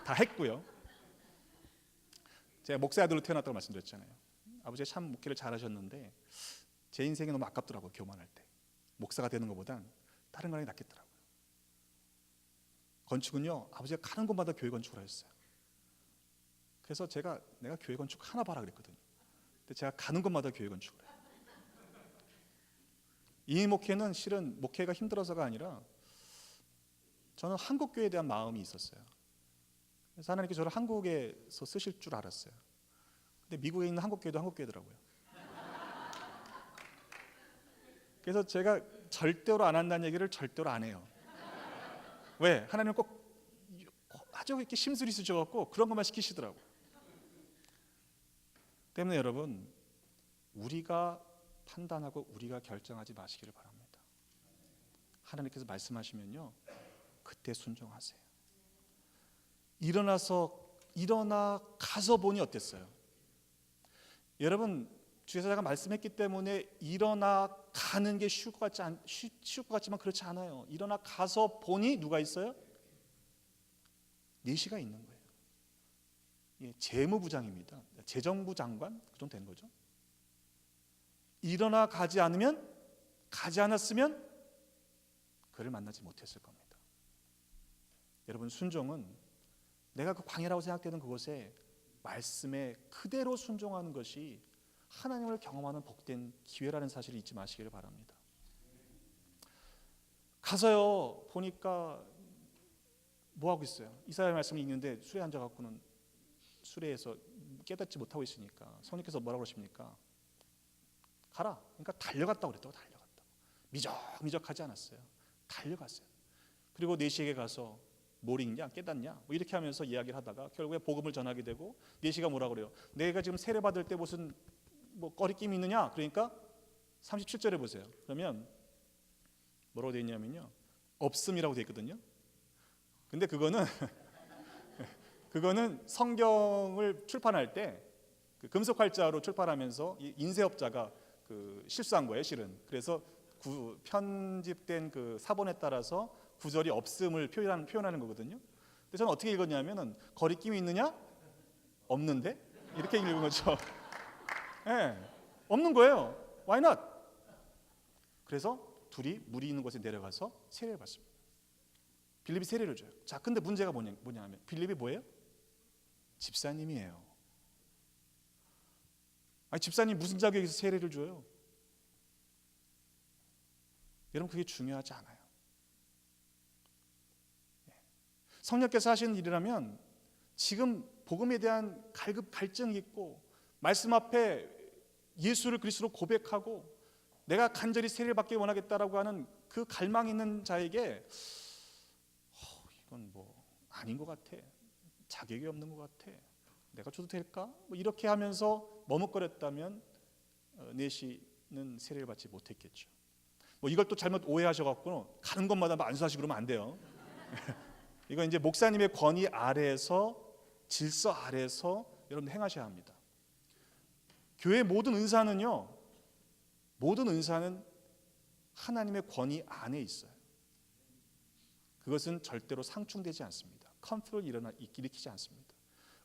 다 했고요. 제가 목사의 아들로 태어났다고 말씀드렸잖아요. 아버지가 참 목회를 잘하셨는데 제 인생이 너무 아깝더라고요. 교만할 때 목사가 되는 것보단 다른 거는 낫겠더라고요. 건축은요, 아버지가 가는 곳마다 교회 건축을 하셨어요. 그래서 내가 교회 건축 하나 봐라 그랬거든요. 근데 제가 가는 곳마다 교회 건축을 해요. 이 목회는 실은 목회가 힘들어서가 아니라 저는 한국 교회에 대한 마음이 있었어요. 그래서 하나님께서 저를 한국에서 쓰실 줄 알았어요. 근데 미국에 있는 한국 교회도 한국 교회더라고요. 그래서 제가 절대로 안 한다는 얘기를 절대로 안 해요. 왜? 하나님은 꼭 아주 이렇게 심술이 쓰셔갖고 그런 것만 시키시더라고. 때문에 여러분, 우리가 판단하고 우리가 결정하지 마시기를 바랍니다. 하나님께서 말씀하시면요, 그때 순종하세요. 일어나 가서 보니 어땠어요? 여러분, 주여사가 말씀했기 때문에 일어나 가는 게 쉬울 것 같지만 그렇지 않아요. 일어나 가서 보니 누가 있어요? 내시가 있는 거예요. 예, 재무부장입니다. 재정부 장관 그 정도 되는 거죠. 일어나 가지 않았으면 그를 만나지 못했을 겁니다. 여러분, 순종은 내가 그 광야라고 생각되는 그곳에 말씀에 그대로 순종하는 것이 하나님을 경험하는 복된 기회라는 사실을 잊지 마시기를 바랍니다. 가서요 보니까 뭐 하고 있어요? 이사야 말씀이 읽는데 술에 앉아갖고는 수레에서 깨닫지 못하고 있으니까 성령께서 뭐라고 그러십니까? 가라. 그러니까 달려갔다고 그랬다고. 달려갔다고. 미적미적하지 않았어요. 달려갔어요. 그리고 내시에게 가서 뭘 읽냐? 깨닫냐? 뭐 이렇게 하면서 이야기를 하다가 결국에 복음을 전하게 되고, 내시가 뭐라고 그래요? 내가 지금 세례 받을 때 무슨 뭐 꺼리낌이 있느냐? 그러니까 37절에 보세요. 그러면 뭐라고 되어 있냐면요, 없음이라고 되어 있거든요. 근데 그거는 성경을 출판할 때 그 금속활자로 출판하면서 이 인쇄업자가 그 실수한 거예요, 실은. 그래서 편집된 그 사본에 따라서 구절이 없음을 표현하는 거거든요. 근데 저는 어떻게 읽었냐면은 거리낌이 있느냐? 없는데? 이렇게 읽은 거죠. 네, 없는 거예요. Why not? 그래서 둘이 물이 있는 곳에 내려가서 세례를 받습니다. 빌립이 세례를 줘요. 자, 근데 문제가 뭐냐면 빌립이 뭐예요? 집사님이에요. 아니, 집사님 무슨 자격에서 세례를 줘요? 여러분, 그게 중요하지 않아요. 성령께서 하시는 일이라면 지금 복음에 대한 갈증이 있고 말씀 앞에 예수를 그리스도로 고백하고 내가 간절히 세례를 받기 원하겠다라고 하는 그 갈망이 있는 자에게 이건 뭐 아닌 것 같아, 자격이 없는 것 같아, 내가 줘도 될까? 뭐 이렇게 하면서 머뭇거렸다면 내시는 세례를 받지 못했겠죠. 뭐 이걸 또 잘못 오해하셔갖고 가는 곳마다 안수하시고 그러면 안 돼요. 이건 이제 목사님의 권위 아래에서, 질서 아래에서 여러분 행하셔야 합니다. 교회 모든 은사는 하나님의 권위 안에 있어요. 그것은 절대로 상충되지 않습니다. 컨트롤을 일으키지 않습니다.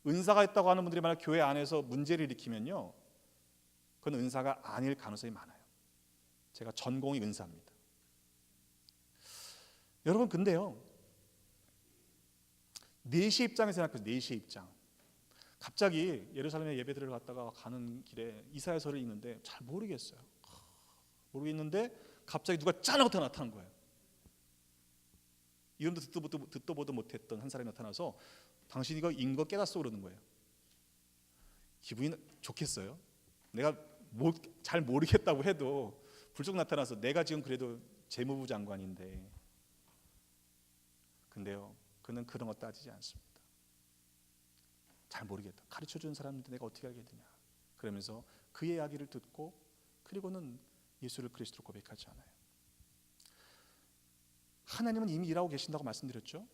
은사가 있다고 하는 분들이 만약 교회 안에서 문제를 일으키면요, 그건 은사가 아닐 가능성이 많아요. 제가 전공이 은사입니다. 여러분, 근데요, 내시의 입장에서 생각해서, 내시의 입장, 갑자기 예루살렘에 예배드리러 갔다가 가는 길에 이사야서를 읽는데 잘 모르겠는데 갑자기 누가 짠 하고 나타난 거예요. 이름도 듣도 보도 못했던 한 사람이 나타나서 당신이 이거 읽은 거 깨닫소 그러는 거예요. 기분이 좋겠어요? 내가 잘 모르겠다고 해도 불쑥 나타나서 내가 지금 그래도 재무부 장관인데, 근데요, 그는 그런 거 따지지 않습니다. 잘 모르겠다. 가르쳐준 사람인데 내가 어떻게 알겠느냐. 그러면서 그의 이야기를 듣고 그리고는 예수를 그리스도로 고백하지 않아요. 하나님은 이미 일하고 계신다고 말씀드렸죠.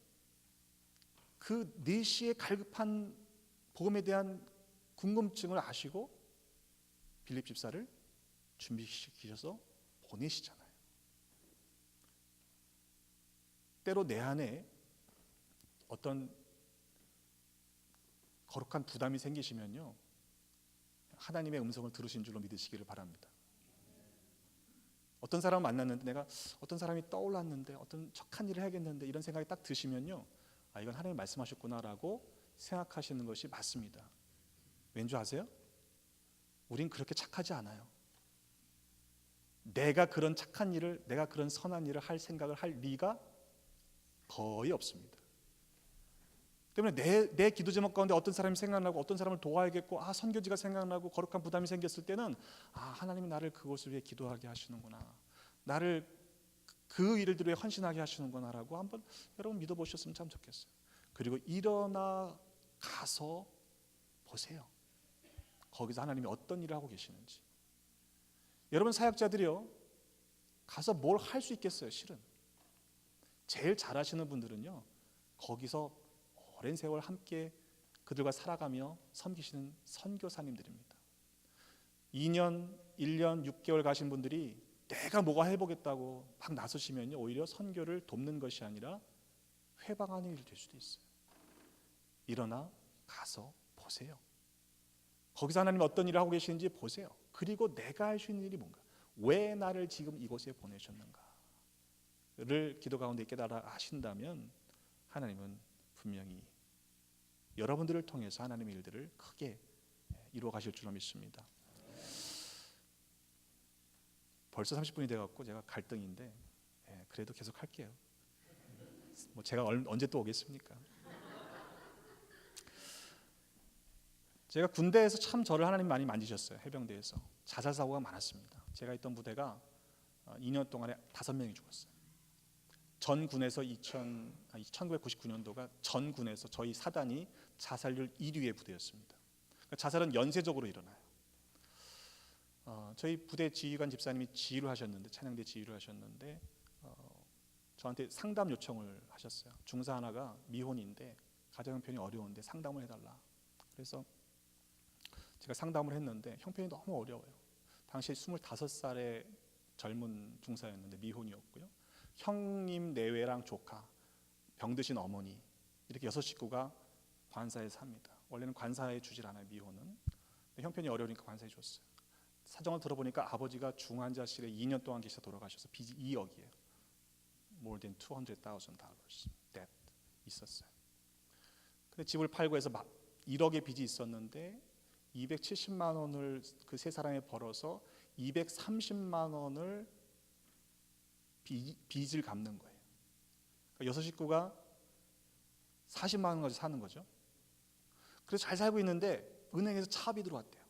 그 내시의 갈급한 복음에 대한 궁금증을 아시고 빌립 집사를 준비시키셔서 보내시잖아요. 때로 내 안에 어떤 거룩한 부담이 생기시면요, 하나님의 음성을 들으신 줄로 믿으시기를 바랍니다. 어떤 사람을 만났는데 내가 어떤 사람이 떠올랐는데 어떤 착한 일을 해야겠는데 이런 생각이 딱 드시면요, 아, 이건 하나님이 말씀하셨구나라고 생각하시는 것이 맞습니다. 왠지 아세요? 우린 그렇게 착하지 않아요. 내가 그런 착한 일을, 내가 그런 선한 일을 할 생각을 할 리가 거의 없습니다. 때문에 내 기도 제목 가운데 어떤 사람이 생각나고 어떤 사람을 도와야겠고, 선교지가 생각나고 거룩한 부담이 생겼을 때는 하나님이 나를 그곳을 위해 기도하게 하시는구나, 나를 그 일들에 헌신하게 하시는구나라고 한번 여러분 믿어보셨으면 참 좋겠어요. 그리고 일어나 가서 보세요. 거기서 하나님이 어떤 일을 하고 계시는지. 여러분 사역자들이요, 가서 뭘 할 수 있겠어요? 실은 제일 잘하시는 분들은요, 거기서 오랜 세월 함께 그들과 살아가며 섬기시는 선교사님들입니다. 2년, 1년, 6개월 가신 분들이 내가 뭐가 해보겠다고 막 나서시면요, 오히려 선교를 돕는 것이 아니라 회방하는 일이 될 수도 있어요. 일어나 가서 보세요. 거기서 하나님 어떤 일을 하고 계시는지 보세요. 그리고 내가 할 수 있는 일이 뭔가, 왜 나를 지금 이곳에 보내셨는가를 기도 가운데 깨달아 하신다면 하나님은 분명히 여러분들을 통해서 하나님의 일들을 크게 이루어 가실 줄로 믿습니다. 벌써 30분이 돼갖고 제가 갈등인데, 그래도 계속 할게요. 뭐 제가 언제 또 오겠습니까? 제가 군대에서 참 저를 하나님 많이 만지셨어요. 해병대에서 자살 사고가 많았습니다. 제가 있던 부대가 2년 동안에 5명이 죽었어요. 전 군에서 1999년도가 전 군에서 저희 사단이 자살률 1위의 부대였습니다. 그러니까 자살은 연쇄적으로 일어나요. 저희 부대 지휘관 집사님이 지휘를 하셨는데, 찬양대 지휘를 하셨는데 저한테 상담 요청을 하셨어요. 중사 하나가 미혼인데 가정 형편이 어려운데 상담을 해달라. 그래서 제가 상담을 했는데 형편이 너무 어려워요. 당시 25살의 젊은 중사였는데 미혼이었고요. 형님 내외랑 조카, 병드신 어머니, 이렇게 6식구가 관사에 삽니다. 원래는 관사에 주질 않아요, 미혼은. 근데 형편이 어려우니까 관사에 줬어요. 사정을 들어보니까 아버지가 중환자실에 2년 동안 계셔 돌아가셔서 빚이 2억이에요. More than $200,000 debt 있었어요. 근데 집을 팔고 해서 1억의 빚이 있었는데 270만 원을 그 세 사람이 벌어서 230만 원을 빚을 갚는 거예요. 그러니까 6식구가 40만 원 가지고 사는 거죠. 그래서 잘 살고 있는데 은행에서 차압이 들어왔대요.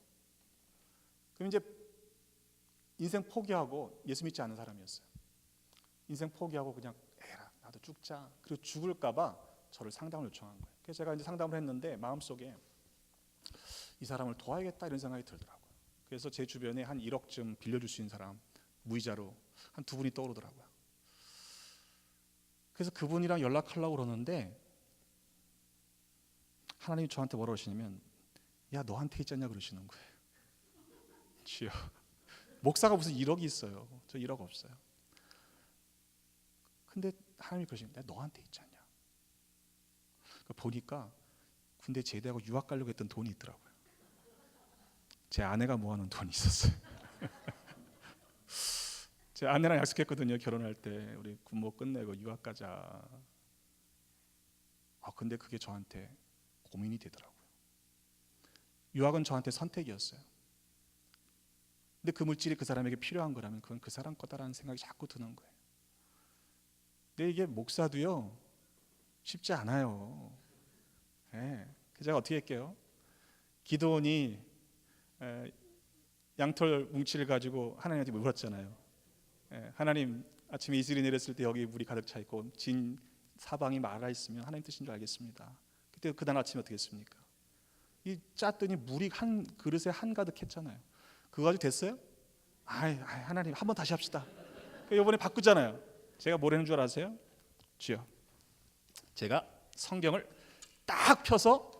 그럼 이제 인생 포기하고, 예수 믿지 않는 사람이었어요. 인생 포기하고 그냥 에라 나도 죽자. 그리고 죽을까 봐 저를 상담을 요청한 거예요. 그래서 제가 이제 상담을 했는데 마음속에 이 사람을 도와야겠다 이런 생각이 들더라고요. 그래서 제 주변에 한 1억쯤 빌려줄 수 있는 사람 무이자로 한 2분이 떠오르더라고요. 그래서 그분이랑 연락하려고 그러는데 하나님이 저한테 뭐라고 하시냐면, 야 너한테 있잖냐 그러시는 거예요. 주여, 목사가 무슨 1억이 있어요. 저 1억 없어요. 근데 하나님이 그러시는 거예요. 너한테 있잖냐. 그러니까 보니까 군대 제대하고 유학 가려고 했던 돈이 있더라고요. 제 아내가 모아놓은 돈이 있었어요. 제 아내랑 약속했거든요. 결혼할 때 우리 군모 끝내고 유학 가자. 근데 그게 저한테 고민이 되더라고요. 유학은 저한테 선택이었어요. 근데 그 물질이 그 사람에게 필요한 거라면 그건 그 사람 거다라는 생각이 자꾸 드는 거예요. 근데 이게 목사도요 쉽지 않아요. 그래서 제가 어떻게 할게요? 기도원이 양털 뭉치를 가지고 하나님한테 물었잖아요. 하나님, 아침에 이슬이 내렸을 때 여기 물이 가득 차 있고 진 사방이 말아 있으면 하나님 뜻인 줄 알겠습니다. 그때 그날 아침에 어떻게 했습니까? 이 짰더니 물이 한 그릇에 한가득 했잖아요. 그거 가지고 됐어요? 하나님 한번 다시 합시다. 이번에 바꾸잖아요. 제가 뭐라는 줄 아세요? 주여, 제가 성경을 딱 펴서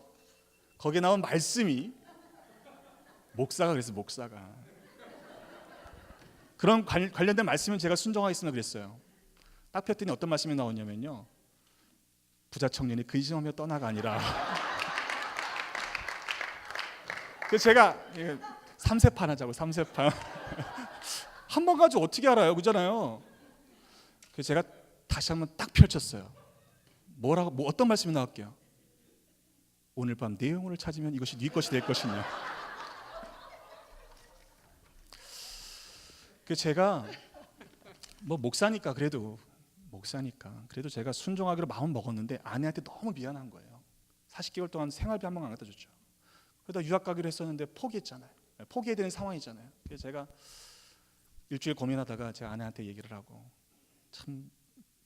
거기에 나온 말씀이, 목사가 그랬어요. 목사가 그런 관련된 말씀은 제가 순종하겠습니다 그랬어요. 딱 폈더니 어떤 말씀이 나오냐면요, 부자 청년이 근심하며 떠나가 아니라 그래서 제가 3세판 하자고. 3세판 한 번 가지고 어떻게 알아요, 그잖아요. 그래서 제가 다시 한번 딱 펼쳤어요. 뭐라고, 어떤 말씀이 나올게요? 오늘 밤 내 영혼을 찾으면 이것이 네 것이 될 것이냐. 그래서 제가 목사니까 그래도 제가 순종하기로 마음 먹었는데 아내한테 너무 미안한 거예요. 40개월 동안 생활비 한 번 안 갖다 줬죠. 그러다 유학 가기로 했었는데 포기했잖아요. 포기해야 되는 상황이잖아요. 그래서 제가 일주일 고민하다가 제가 아내한테 얘기를 하고, 참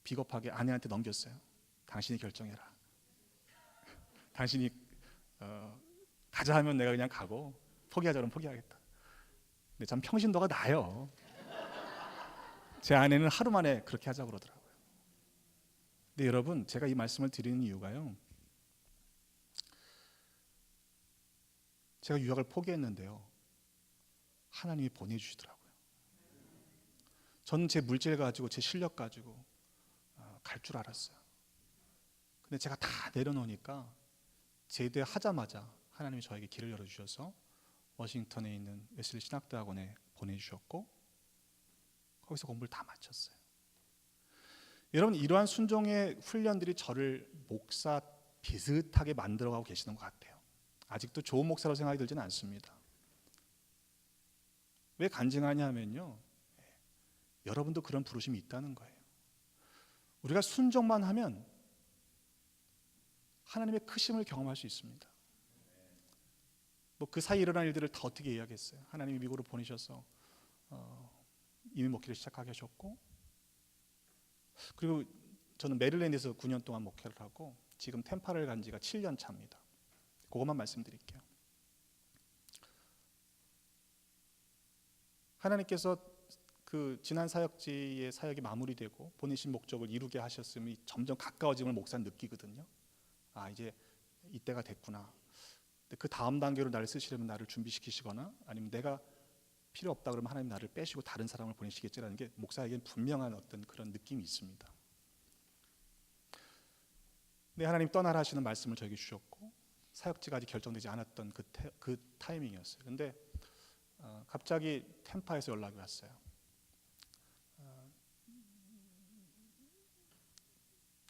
비겁하게 아내한테 넘겼어요. 당신이 결정해라. 당신이 가자 하면 내가 그냥 가고 포기하자 그러면 포기하겠다. 근데 참 평신도가 나요. 제 아내는 하루 만에 그렇게 하자고 그러더라고요. 근데 여러분, 제가 이 말씀을 드리는 이유가요, 제가 유학을 포기했는데요, 하나님이 보내주시더라고요. 저는 제 물질 가지고 제 실력 가지고 갈 줄 알았어요. 근데 제가 다 내려놓으니까 제대하자마자 하나님이 저에게 길을 열어주셔서 워싱턴에 있는 웨슬리 신학대학원에 보내주셨고 거기서 공부를 다 마쳤어요. 여러분, 이러한 순종의 훈련들이 저를 목사 비슷하게 만들어가고 계시는 것 같아요. 아직도 좋은 목사로 생각이 들지는 않습니다. 왜 간증하냐 하면요, 여러분도 그런 부르심이 있다는 거예요. 우리가 순종만 하면 하나님의 크심을 경험할 수 있습니다. 뭐 그 사이 일어난 일들을 더 어떻게 이야기했어요. 하나님이 미국으로 보내셔서 이민 목회를 시작하게 하셨고, 그리고 저는 메릴랜드에서 9년 동안 목회를 하고 지금 템파를 간 지가 7년 차입니다. 그것만 말씀드릴게요. 하나님께서 그 지난 사역지의 사역이 마무리되고 보내신 목적을 이루게 하셨음이 점점 가까워짐을 목사는 느끼거든요. 아, 이제 이때가 됐구나. 근데 그 다음 단계로 나를 쓰시려면 나를 준비시키시거나 아니면 내가 필요 없다 그러면 하나님 나를 빼시고 다른 사람을 보내시겠지라는 게 목사에게는 분명한 어떤 그런 느낌이 있습니다. 근데 하나님 떠나라 하시는 말씀을 저에게 주셨고 사역지가 아직 결정되지 않았던 그 타이밍이었어요. 근데 갑자기 템파에서 연락이 왔어요.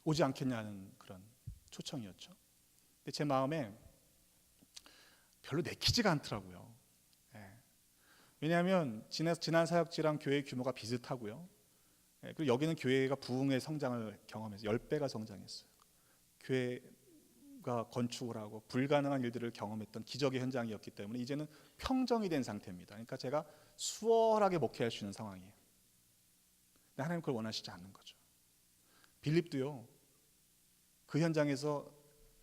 오지 않겠냐는 그런 초청이었죠. 근데 제 마음에 별로 내키지가 않더라고요. 왜냐하면 지난 사역지랑 교회 규모가 비슷하고요. 그리고 여기는 교회가 부흥의 성장을 경험해서 10배가 성장했어요. 교회가 건축을 하고 불가능한 일들을 경험했던 기적의 현장이었기 때문에 이제는 평정이 된 상태입니다. 그러니까 제가 수월하게 목회할 수 있는 상황이에요. 근데 하나님 그걸 원하시지 않는 거죠. 빌립도요, 그 현장에서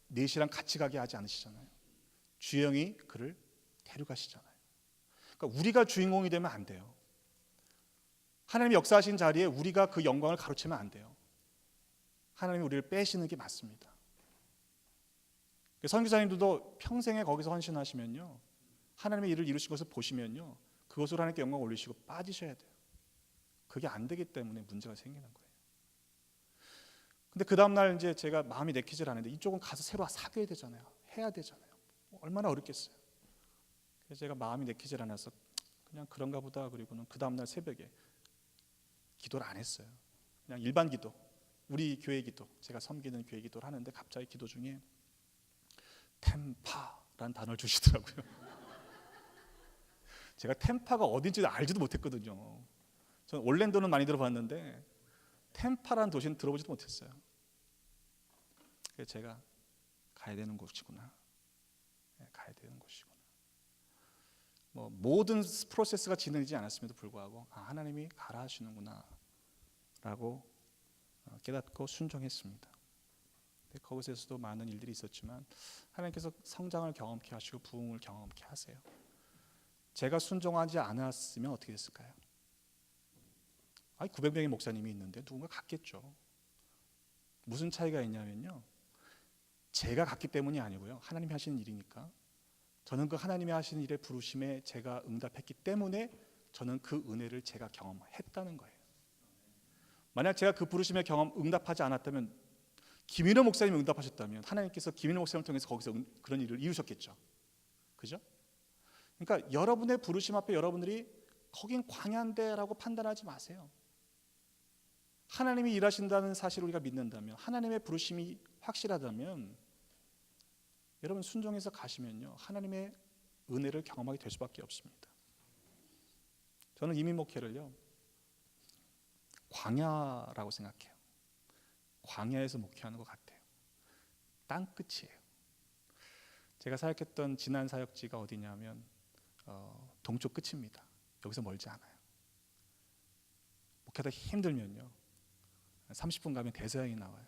넷이랑 같이 가게 하지 않으시잖아요. 주영이 그를 데려가시잖아요. 그러니까 우리가 주인공이 되면 안 돼요. 하나님이 역사하신 자리에 우리가 그 영광을 가로채면 안 돼요. 하나님이 우리를 빼시는 게 맞습니다. 선교사님들도 평생에 거기서 헌신하시면요, 하나님의 일을 이루신 것을 보시면요, 그것으로 하나님께 영광 올리시고 빠지셔야 돼요. 그게 안 되기 때문에 문제가 생기는 거예요. 근데 그 다음날 이제 제가 마음이 내키질 않는데 이쪽은 가서 새로 사귀어야 되잖아요. 해야 되잖아요. 얼마나 어렵겠어요. 그래서 제가 마음이 내키질 않아서 그냥 그런가 보다. 그리고는 그 다음날 새벽에 기도를 안 했어요. 그냥 일반 기도, 우리 교회 기도, 제가 섬기는 교회 기도를 하는데 갑자기 기도 중에 템파라는 단어를 주시더라고요. 제가 템파가 어딘지 알지도 못했거든요. 저는 올랜도는 많이 들어봤는데 템파라는 도시는 들어보지도 못했어요. 그래서 제가 가야 되는 곳이구나. 가야 되는 곳이구나. 뭐 모든 프로세스가 진행되지 않았음에도 불구하고 하나님이 가라 하시는구나 라고 깨닫고 순종했습니다. 근데 거기서도 많은 일들이 있었지만 하나님께서 성장을 경험케 하시고 부흥을 경험케 하세요. 제가 순종하지 않았으면 어떻게 됐을까요? 900명의 목사님이 있는데 누군가 갔겠죠. 무슨 차이가 있냐면요, 제가 갔기 때문이 아니고요, 하나님이 하시는 일이니까 저는 그 하나님이 하시는 일에 부르심에 제가 응답했기 때문에 저는 그 은혜를 제가 경험했다는 거예요. 만약 제가 그 부르심에 응답하지 않았다면, 김인호 목사님이 응답하셨다면 하나님께서 김인호 목사님을 통해서 거기서 그런 일을 이루셨겠죠. 그죠? 그러니까 여러분의 부르심 앞에 여러분들이 거긴 광야인데라고 판단하지 마세요. 하나님이 일하신다는 사실을 우리가 믿는다면, 하나님의 부르심이 확실하다면 여러분 순종해서 가시면요, 하나님의 은혜를 경험하게 될 수밖에 없습니다. 저는 이민 목회를요, 광야라고 생각해요. 광야에서 목회하는 것 같아요. 땅끝이에요. 제가 사역했던 지난 사역지가 어디냐면 동쪽 끝입니다. 여기서 멀지 않아요. 목회하다 힘들면요, 30분 가면 대서양이 나와요.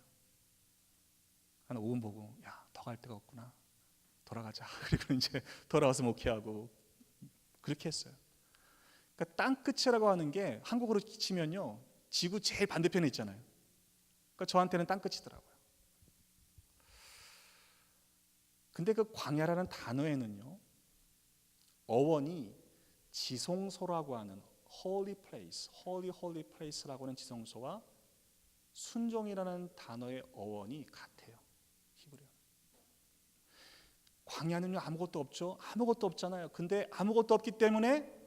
한 5분 보고 야, 더 갈 데가 없구나. 돌아가자. 그리고 이제 돌아와서 목회하고 그렇게 했어요. 그러니까 땅 끝이라고 하는 게 한국으로 치면요, 지구 제일 반대편에 있잖아요. 그러니까 저한테는 땅 끝이더라고요. 근데 그 광야라는 단어에는요, 어원이 지성소라고 하는 holy place, holy place라고 하는 지성소와 순종이라는 단어의 어원이 같아요. 히브리어. 광야는요, 아무것도 없죠. 아무것도 없잖아요. 근데 아무것도 없기 때문에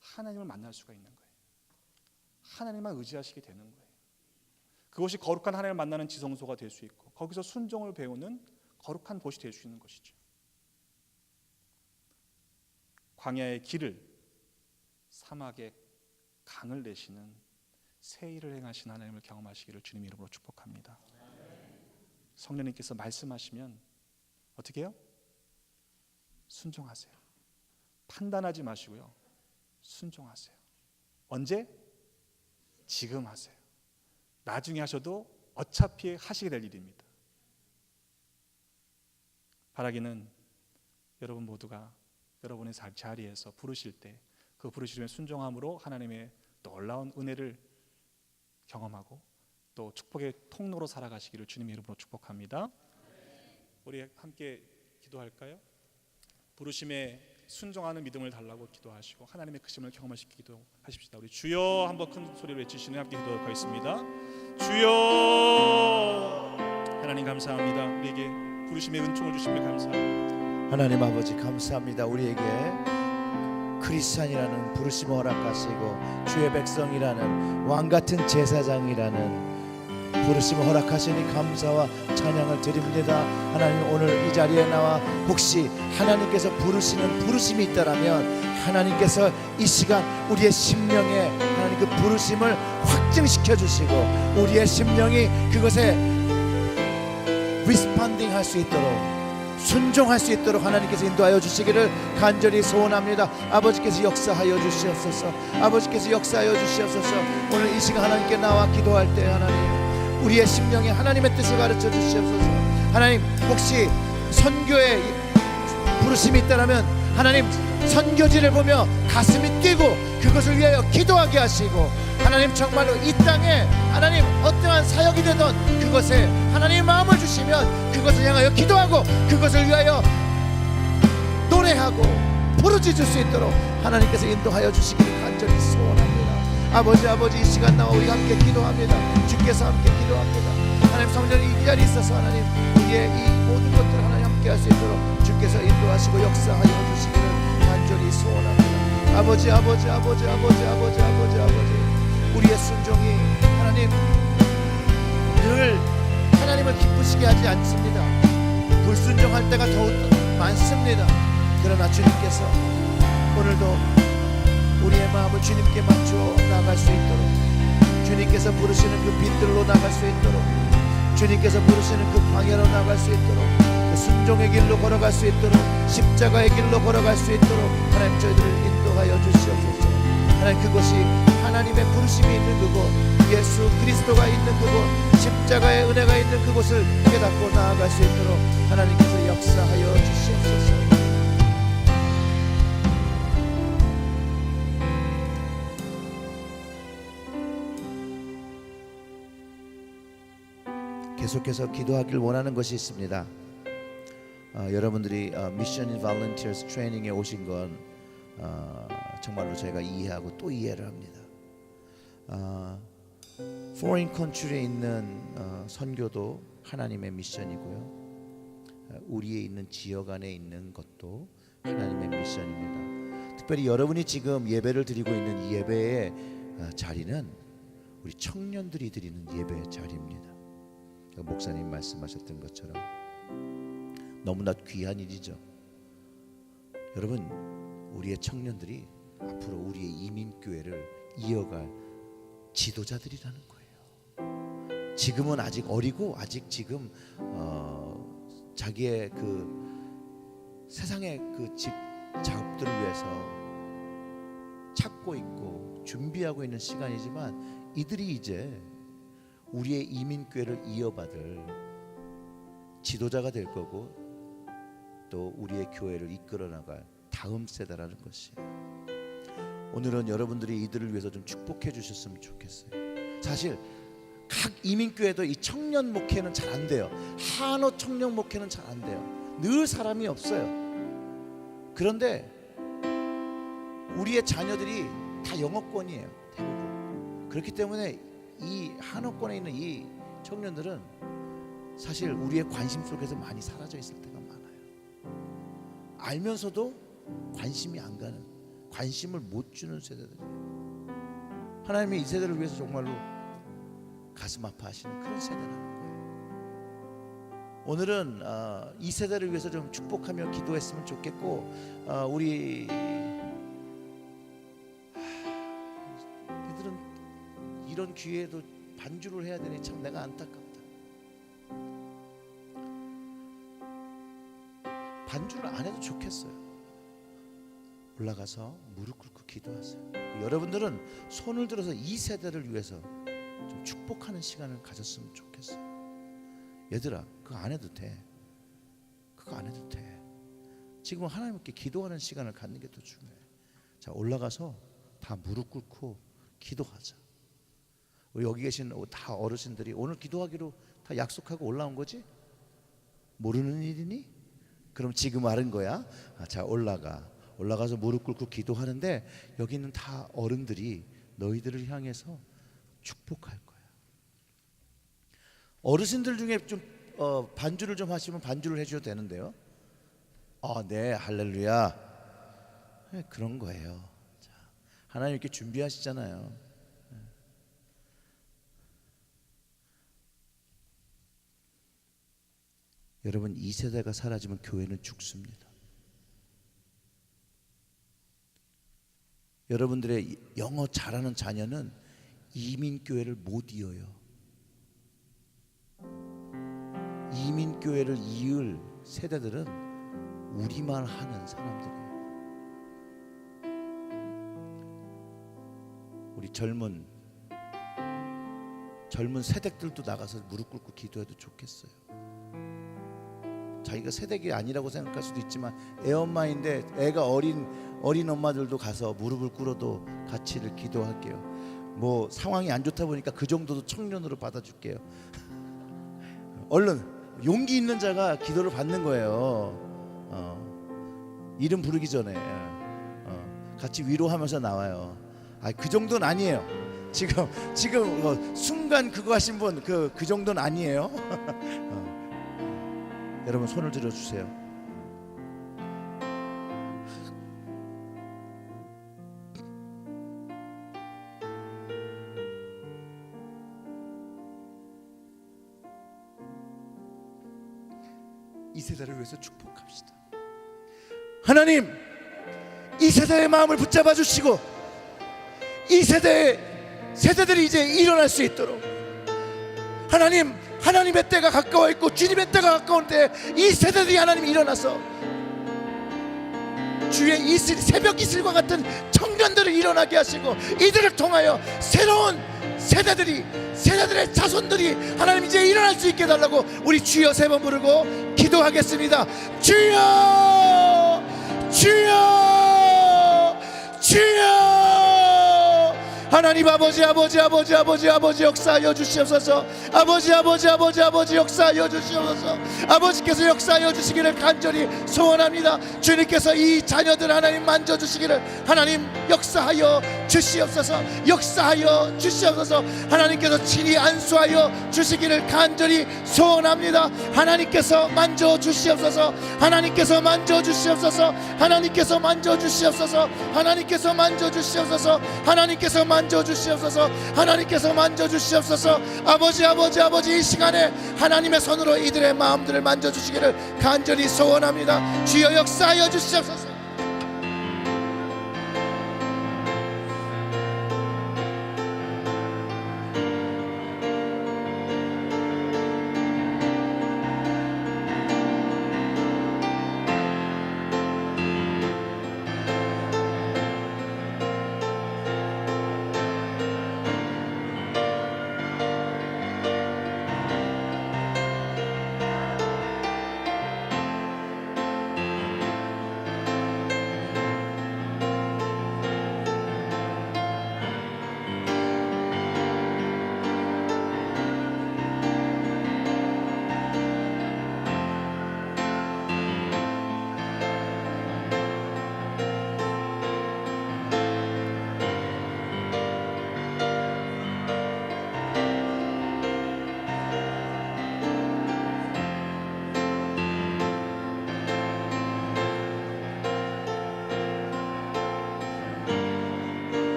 하나님을 만날 수가 있는 거예요. 하나님만 의지하시게 되는 거예요. 그것이 거룩한 하나님을 만나는 지성소가 될 수 있고, 거기서 순종을 배우는 거룩한 곳이 될 수 있는 것이죠. 광야의 길을, 사막의 강을 내시는 새 일을 행하신 하나님을 경험하시기를 주님 이름으로 축복합니다. 성령님께서 말씀하시면 어떻게 해요? 순종하세요. 판단하지 마시고요, 순종하세요. 언제? 지금 하세요. 나중에 하셔도 어차피 하시게 될 일입니다. 바라기는 여러분 모두가 여러분의 자리에서 부르실 때 그 부르심에 순종함으로 하나님의 놀라운 은혜를 경험하고 또 축복의 통로로 살아가시기를 주님의 이름으로 축복합니다. 우리 함께 기도할까요? 부르심에 순종하는 믿음을 달라고 기도하시고 하나님의 크심을 경험하시기 기도하십시다. 우리 주여 한번 큰 소리로 외치시는 함께 기도하겠습니다. 주여. 하나님 감사합니다. 우리에게 부르심의 은총을 주시며 감사합니다. 하나님 아버지 감사합니다. 우리에게 그리스도인이라는 부르심을 허락하시고 주의 백성이라는 왕같은 제사장이라는 부르심을 허락하시니 감사와 찬양을 드립니다. 하나님, 오늘 이 자리에 나와 혹시 하나님께서 부르시는 부르심이 있다라면 하나님께서 이 시간 우리의 심령에 하나님 그 부르심을 확증시켜 주시고 우리의 심령이 그것에 리스폰딩 할 수 있도록, 순종할 수 있도록 하나님께서 인도하여 주시기를 간절히 소원합니다. 아버지께서 역사하여 주시옵소서. 아버지께서 역사하여 주시옵소서. 오늘 이 시간 하나님께 나와 기도할 때 하나님, 우리의 심령에 하나님의 뜻을 가르쳐 주시옵소서. 하나님, 혹시 선교에 부르심이 있다면 하나님, 선교지를 보며 가슴이 뛰고 그것을 위하여 기도하게 하시고, 하나님 정말로 이 땅에 하나님 어떠한 사역이 되던 그것에 하나님의 마음을 주시면 그것을 향하여 기도하고 그것을 위하여 노래하고 부르짖을 수 있도록 하나님께서 인도하여 주시기를 간절히 소원합니다. 아버지 이 시간 나와 우리 함께 기도합니다. 주께서 함께 기도합니다. 하나님, 성령이 이 자리에 있어서 하나님 우리의 이 모든 것들을 하나님 함께 할 수 있도록 주께서 인도하시고 역사하여 주시기를 간절히 소원합니다. 아버지 우리의 순종이 하나님 늘 하나님을 기쁘시게 하지 않습니다. 불순종할 때가 더욱 많습니다. 그러나 주님께서 오늘도 우리의 마음을 주님께 맞추어 나갈 수 있도록, 주님께서 부르시는 그 빛들로 나갈 수 있도록, 주님께서 부르시는 그 광야로 나갈 수 있도록, 그 순종의 길로 걸어갈 수 있도록, 십자가의 길로 걸어갈 수 있도록 하나님 저희들을 인도하여 주시옵소서. 하나님, 그것이 하나님의 부르심이 있는 그곳, 예수 그리스도가 있는 그곳, 십자가의 은혜가 있는 그곳을 깨닫고 나아갈 수 있도록 하나님께서 역사하여 주시옵소서. 계속해서 기도하길 원하는 것이 있습니다. 여러분들이 미션 인 발런티어스 트레이닝에 오신 건 정말로 저희가 이해하고 또 이해를 합니다. foreign country에 있는 선교도 하나님의 미션이고요, 우리에 있는 지역 안에 있는 것도 하나님의 미션입니다. 특별히 여러분이 지금 예배를 드리고 있는 이 예배의 자리는 우리 청년들이 드리는 예배의 자리입니다. 목사님 말씀하셨던 것처럼 너무나 귀한 일이죠. 여러분, 우리의 청년들이 앞으로 우리의 이민교회를 이어갈 지도자들이라는 거예요. 지금은 아직 어리고 아직 지금 자기의 그 세상의 그 집 작업들을 위해서 찾고 있고 준비하고 있는 시간이지만 이들이 이제 우리의 이민교회를 이어받을 지도자가 될 거고 또 우리의 교회를 이끌어 나갈 다음 세대라는 것이에요. 오늘은 여러분들이 이들을 위해서 좀 축복해 주셨으면 좋겠어요. 사실 각 이민교회도 이 청년 목회는 잘 안 돼요. 한어 청년 목회는 잘 안 돼요. 늘 사람이 없어요. 그런데 우리의 자녀들이 다 영어권이에요, 대부분. 그렇기 때문에 이 한어권에 있는 이 청년들은 사실 우리의 관심 속에서 많이 사라져 있을 때가 많아요. 알면서도 관심이 안 가는, 관심을 못 주는 세대들이에요. 하나님이 이 세대를 위해서 정말로 가슴 아파하시는 그런 세대라는 거예요. 오늘은 이 세대를 위해서 좀 축복하며 기도했으면 좋겠고, 우리 얘들은 이런 기회에도 반주를 해야 되니 참 내가 안타깝다. 반주를 안 해도 좋겠어요. 올라가서 무릎 꿇고 기도하세요. 여러분들은 손을 들어서 이 세대를 위해서 좀 축복하는 시간을 가졌으면 좋겠어요. 얘들아, 그거 안 해도 돼. 그거 안 해도 돼. 지금 하나님께 기도하는 시간을 갖는 게 더 중요해. 자, 올라가서 다 무릎 꿇고 기도하자. 우리 여기 계신 다 어르신들이 오늘 기도하기로 다 약속하고 올라온 거지? 모르는 일이니? 그럼 지금 아는 거야? 자, 올라가서 무릎 꿇고 기도하는데 여기 있는 다 어른들이 너희들을 향해서 축복할 거야. 어르신들 중에 좀 반주를 좀 하시면 반주를 해줘도 되는데요. 네, 할렐루야. 네, 그런 거예요. 자, 하나님 이렇게 준비하시잖아요. 네. 여러분, 이 세대가 사라지면 교회는 죽습니다. 여러분들의 영어 잘하는 자녀는 이민교회를 못 이어요. 이민교회를 이을 세대들은 우리말 하는 사람들이에요. 우리 젊은 세대들도 나가서 무릎 꿇고 기도해도 좋겠어요. 자기가 세대기 아니라고 생각할 수도 있지만 애엄마인데 애가 어린 엄마들도 가서 무릎을 꿇어도 같이 기도할게요. 뭐 상황이 안 좋다 보니까 그 정도도 청년으로 받아줄게요. 얼른 용기 있는 자가 기도를 받는 거예요. 이름 부르기 전에 같이 위로하면서 나와요. 그 정도는 아니에요. 지금 순간 그거 하신 분 그 정도는 아니에요. 여러분 손을 들어주세요. 이 세대를 위해서 축복합시다. 하나님, 이 세대의 마음을 붙잡아 주시고 이 세대들이 이제 일어날 수 있도록 하나님의 때가 가까워 있고 주님의 때가 가까운 때 이 세대들이 하나님 일어나서 주의 이슬, 새벽 이슬과 같은 청년들을 일어나게 하시고 이들을 통하여 새로운 세대들의 자손들이 하나님 이제 일어날 수 있게 해달라고 우리 주여 세 번 부르고 기도하겠습니다. 주여, 주여, 주여. 하나님 아버지 역사하여 주시옵소서. 아버지 역사하여 주시옵소서. 아버지께서 역사하여 주시기를 간절히 소원합니다. 주님께서 이 자녀들 하나님 만져주시기를 하나님 역사하여 주시옵소서. 역사하여 주시옵소서. 하나님께서 친히 안수하여 주시기를 간절히 소원합니다. 하나님께서 만져주시옵소서. 하나님께서 만져주시옵소서. 하나님께서 만져주시옵소서. 하나님께서 만져주시옵소서. 하나님께서 만져주시옵소서. 하나님께서 만져주시옵소서. 아버지 이 시간에 하나님의 손으로 이들의 마음들을 만져주시기를 간절히 소원합니다. 주여 역사하여 주시옵소서.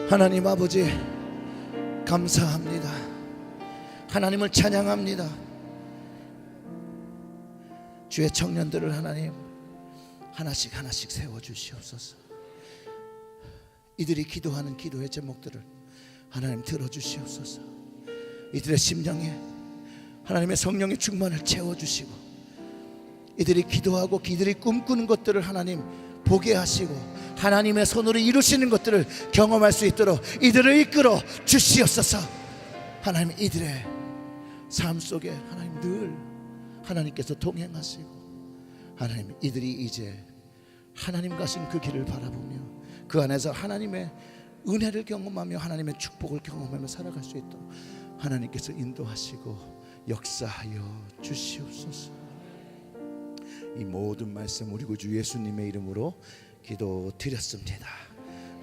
하나님 아버지 감사합니다. 하나님을 찬양합니다. 주의 청년들을 하나님 하나씩 세워주시옵소서. 이들이 기도하는 기도의 제목들을 하나님 들어주시옵소서. 이들의 심령에 하나님의 성령의 충만을 채워주시고, 이들이 기도하고 이들이 꿈꾸는 것들을 하나님 보게 하시고, 하나님의 손으로 이루시는 것들을 경험할 수 있도록 이들을 이끌어 주시옵소서. 하나님 이들의 삶 속에 하나님 늘 하나님께서 동행하시고, 하나님 이들이 이제 하나님 가신 그 길을 바라보며 그 안에서 하나님의 은혜를 경험하며 하나님의 축복을 경험하며 살아갈 수 있도록 하나님께서 인도하시고 역사하여 주시옵소서. 이 모든 말씀 우리 구주 예수님의 이름으로 기도드렸습니다.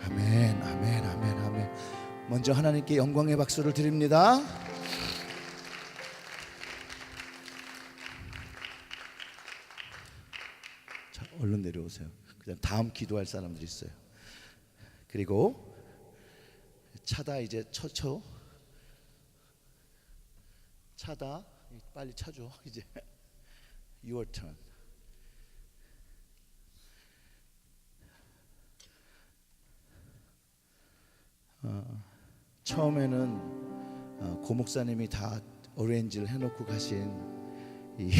아멘, 아멘, 아멘, 아멘. 먼저 하나님께 영광의 박수를 드립니다. 자, 얼른 내려오세요. 그다음 다음 기도할 사람들이 있어요. 그리고 차다 이제 쳐쳐. 차다 빨리 차줘. 이제 your turn. 처음에는 고 목사님이 다 어레인지를 해놓고 가신 이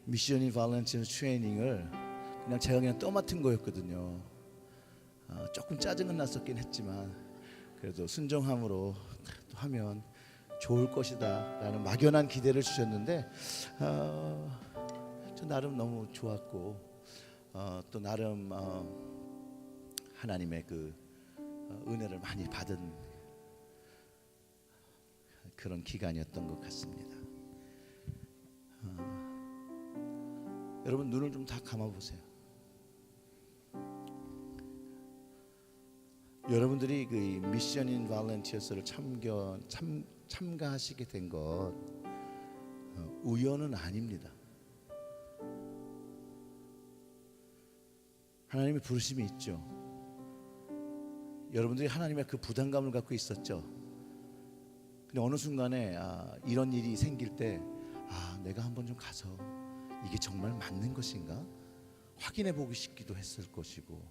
미션인 발렌티어 트레이닝을 그냥 제가 그냥 떠맡은 거였거든요. 조금 짜증은 났었긴 했지만 그래도 순종함으로 또 하면 좋을 것이다 라는 막연한 기대를 주셨는데 저 나름 너무 좋았고 또 나름 하나님의 그 은혜를 많이 받은 그런 기간이었던 것 같습니다. 여러분 눈을 좀 다 감아보세요. 여러분들이 그 미션인 발렌티어스를 참가하시게 된 것 우연은 아닙니다. 하나님의 부르심이 있죠. 여러분들이 하나님의 그 부담감을 갖고 있었죠. 근데 어느 순간에 이런 일이 생길 때 내가 한번 좀 가서 이게 정말 맞는 것인가 확인해 보고 싶기도 했을 것이고,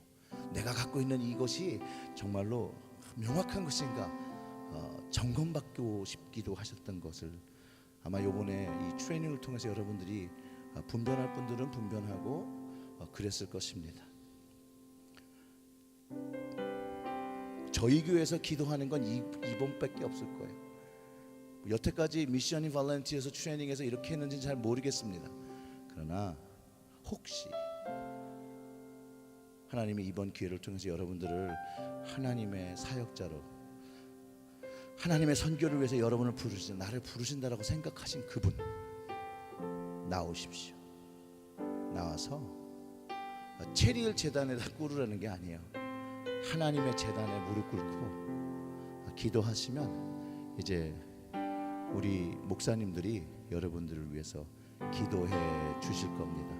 내가 갖고 있는 이것이 정말로 명확한 것인가 점검받고 싶기도 하셨던 것을 아마 이번에 이 트레이닝을 통해서 여러분들이 분별할 분들은 분별하고 그랬을 것입니다. 저희 교회에서 기도하는 건 이번밖에 없을 거예요. 여태까지 미션인 발렌티어에서 트레이닝에서 이렇게 했는지는 잘 모르겠습니다. 그러나 혹시 하나님이 이번 기회를 통해서 여러분들을 하나님의 사역자로, 하나님의 선교를 위해서 여러분을 나를 부르신다라고 생각하신 그분 나오십시오. 나와서 체리엘 재단에다 꿇으라는 게 아니에요. 하나님의 재단에 무릎 꿇고 기도하시면 이제 우리 목사님들이 여러분들을 위해서 기도해 주실 겁니다.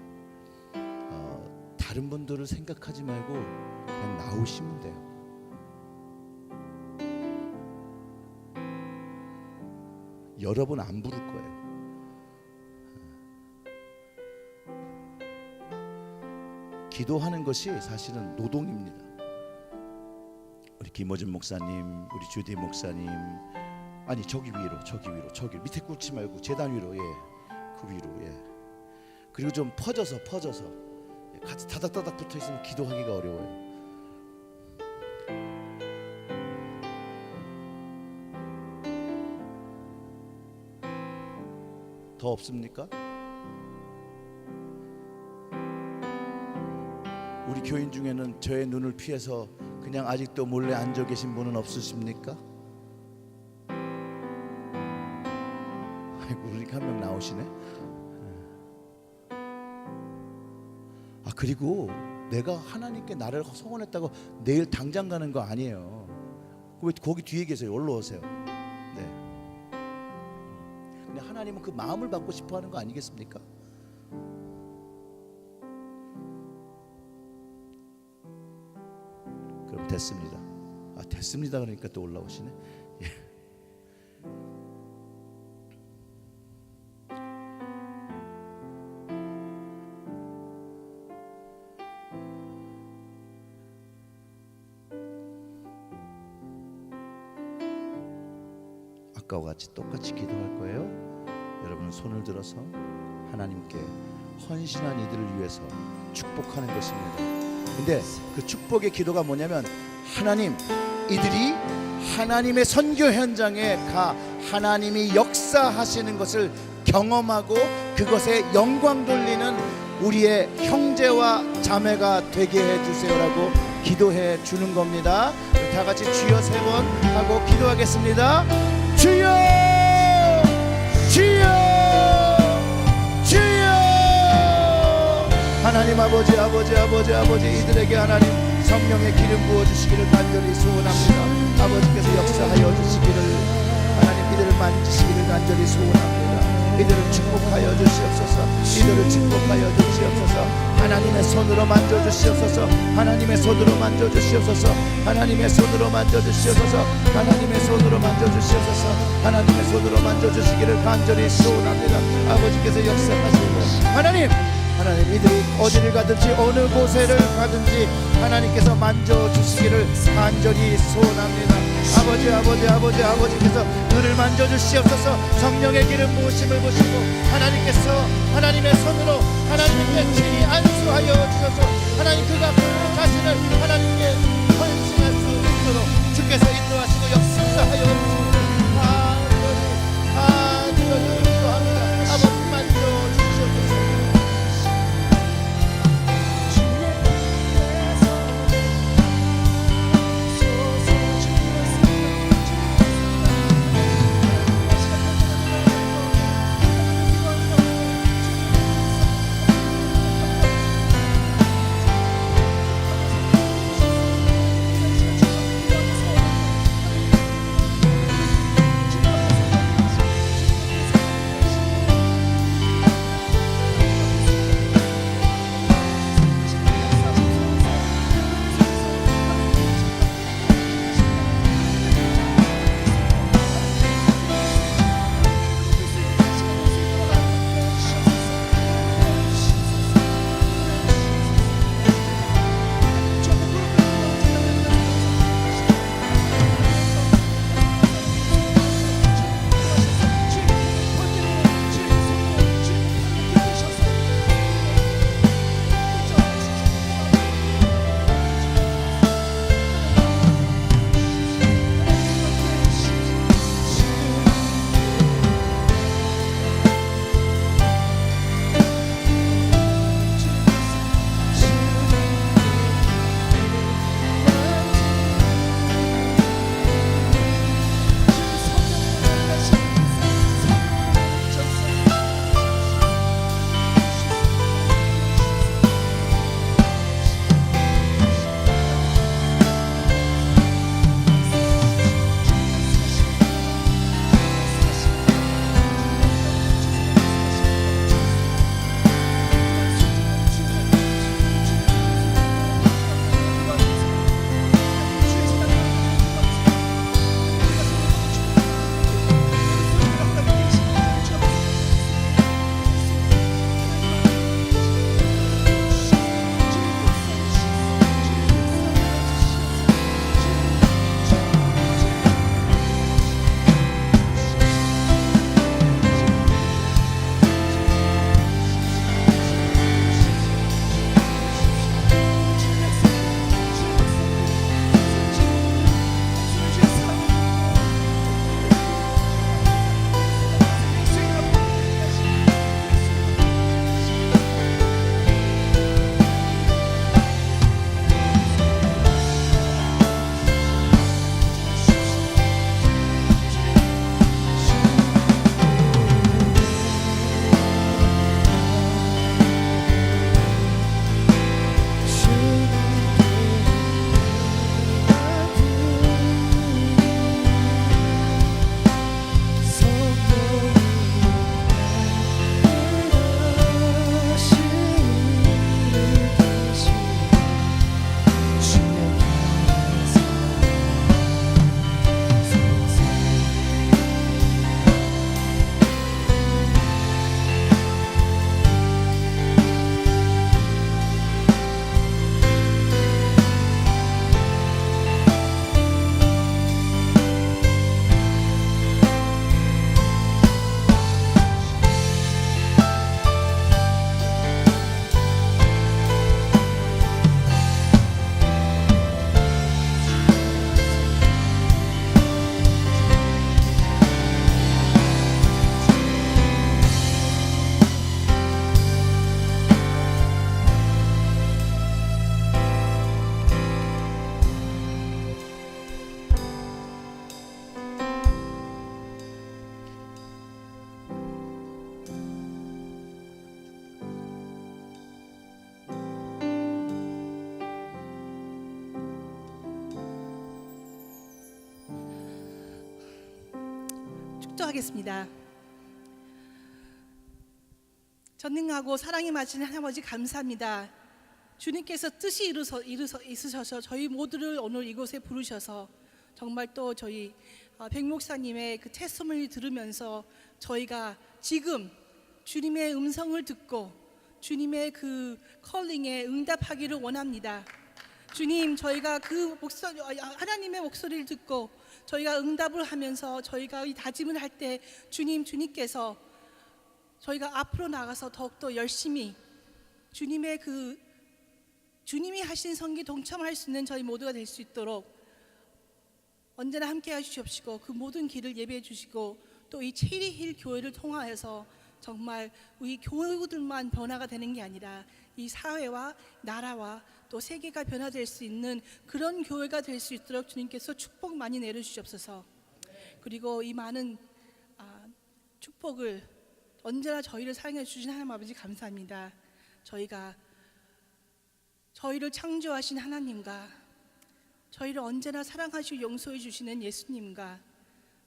다른 분들을 생각하지 말고 그냥 나오시면 돼요. 여러분 안 부를 거예요. 기도하는 것이 사실은 노동입니다. 우리 김호준 목사님, 우리 주디 목사님, 아니 저기 위로, 저기 밑에 꿇지 말고 재단 위로, 그 위로, 그리고 좀 퍼져서 같이 다닥다닥 붙어 있으면 기도하기가 어려워요. 더 없습니까? 우리 교인 중에는 저의 눈을 피해서 그냥 아직도 몰래 앉아 계신 분은 없으십니까? 아이고, 그러니까 한 명 나오시네. 그리고 내가 하나님께 나를 소원했다고 내일 당장 가는 거 아니에요. 왜 거기 뒤에 계세요? 올라오세요. 네. 근데 하나님은 그 마음을 받고 싶어하는 거 아니겠습니까? 그럼 됐습니다. 됐습니다 그러니까 또 올라오시네. 예. 아까와 같이 똑같이 기도할 거예요. 여러분 손을 들어서 하나님께 헌신한 이들을 위해서 축복하는 것입니다. 근데 그 축복의 기도가 뭐냐면 하나님, 이들이 하나님의 선교 현장에 가 하나님이 역사하시는 것을 경험하고 그것에 영광 돌리는 우리의 형제와 자매가 되게 해주세요라고 기도해 주는 겁니다. 다 같이 주여 3번 하고 기도하겠습니다. 주여, 주여, 주여. 하나님 아버지, 아버지, 아버지, 아버지, 이들에게 하나님 성령의 기름 부어주시기를 간절히 소원합니다. 아버지께서 역사하여 주시기를, 하나님 이들을 만지시기를 간절히 소원합니다. 이들을 축복하여 주시옵소서. 이들을 축복하여 주시옵소서. 하나님의 손으로 만져주시옵소서. 하나님의 손으로 만져주시옵소서. 하나님의 손으로 만져주시옵소서. 하나님의 손으로 만져주시옵소서. 하나님의 손으로 만져주시기를 간절히 소원합니다. 아버지께서 역사하시고 하나님, 이들이 어디를 가든지 어느 곳에를 가든지 하나님께서 만져주시기를 간절히 소원합니다. 아버지, 아버지, 아버지, 아버지께서 그를 만져주시옵소서. 성령의 기름 부으심을 보시고 하나님께서 하나님의 손으로 하나님께 친히 안수하여 주셔서 하나님 그가 그 자신을 하나님께 헌신할 수 있도록 주께서 인도하시고 역사하여 주시기를 간절히 기도합니다. 아버지 만져주시옵소서. 기도하겠습니다. 전능하고 사랑이 많으신 하나님 감사합니다. 주님께서 뜻이 있으셔서 저희 모두를 오늘 이곳에 부르셔서 정말 또 저희 백 목사님의 그 테스토머니를 들으면서 저희가 지금 주님의 음성을 듣고 주님의 그 컬링에 응답하기를 원합니다. 주님, 저희가 그 하나님의 목소리를 듣고 저희가 응답을 하면서 저희가 이 다짐을 할 때 주님께서 저희가 앞으로 나가서 더욱더 열심히 주님의 그 주님이 하신 선기 동참할 수 있는 저희 모두가 될 수 있도록 언제나 함께 해주시옵시고 그 모든 길을 예배해 주시고 또 이 체리힐 교회를 통하여서 정말 우리 교우들만 변화가 되는 게 아니라 이 사회와 나라와 또 세계가 변화될 수 있는 그런 교회가 될 수 있도록 주님께서 축복 많이 내려주시옵소서. 그리고 이 많은 축복을 언제나 저희를 사랑해 주신 하나님 아버지 감사합니다. 저희가 저희를 창조하신 하나님과 저희를 언제나 사랑하시고 용서해 주시는 예수님과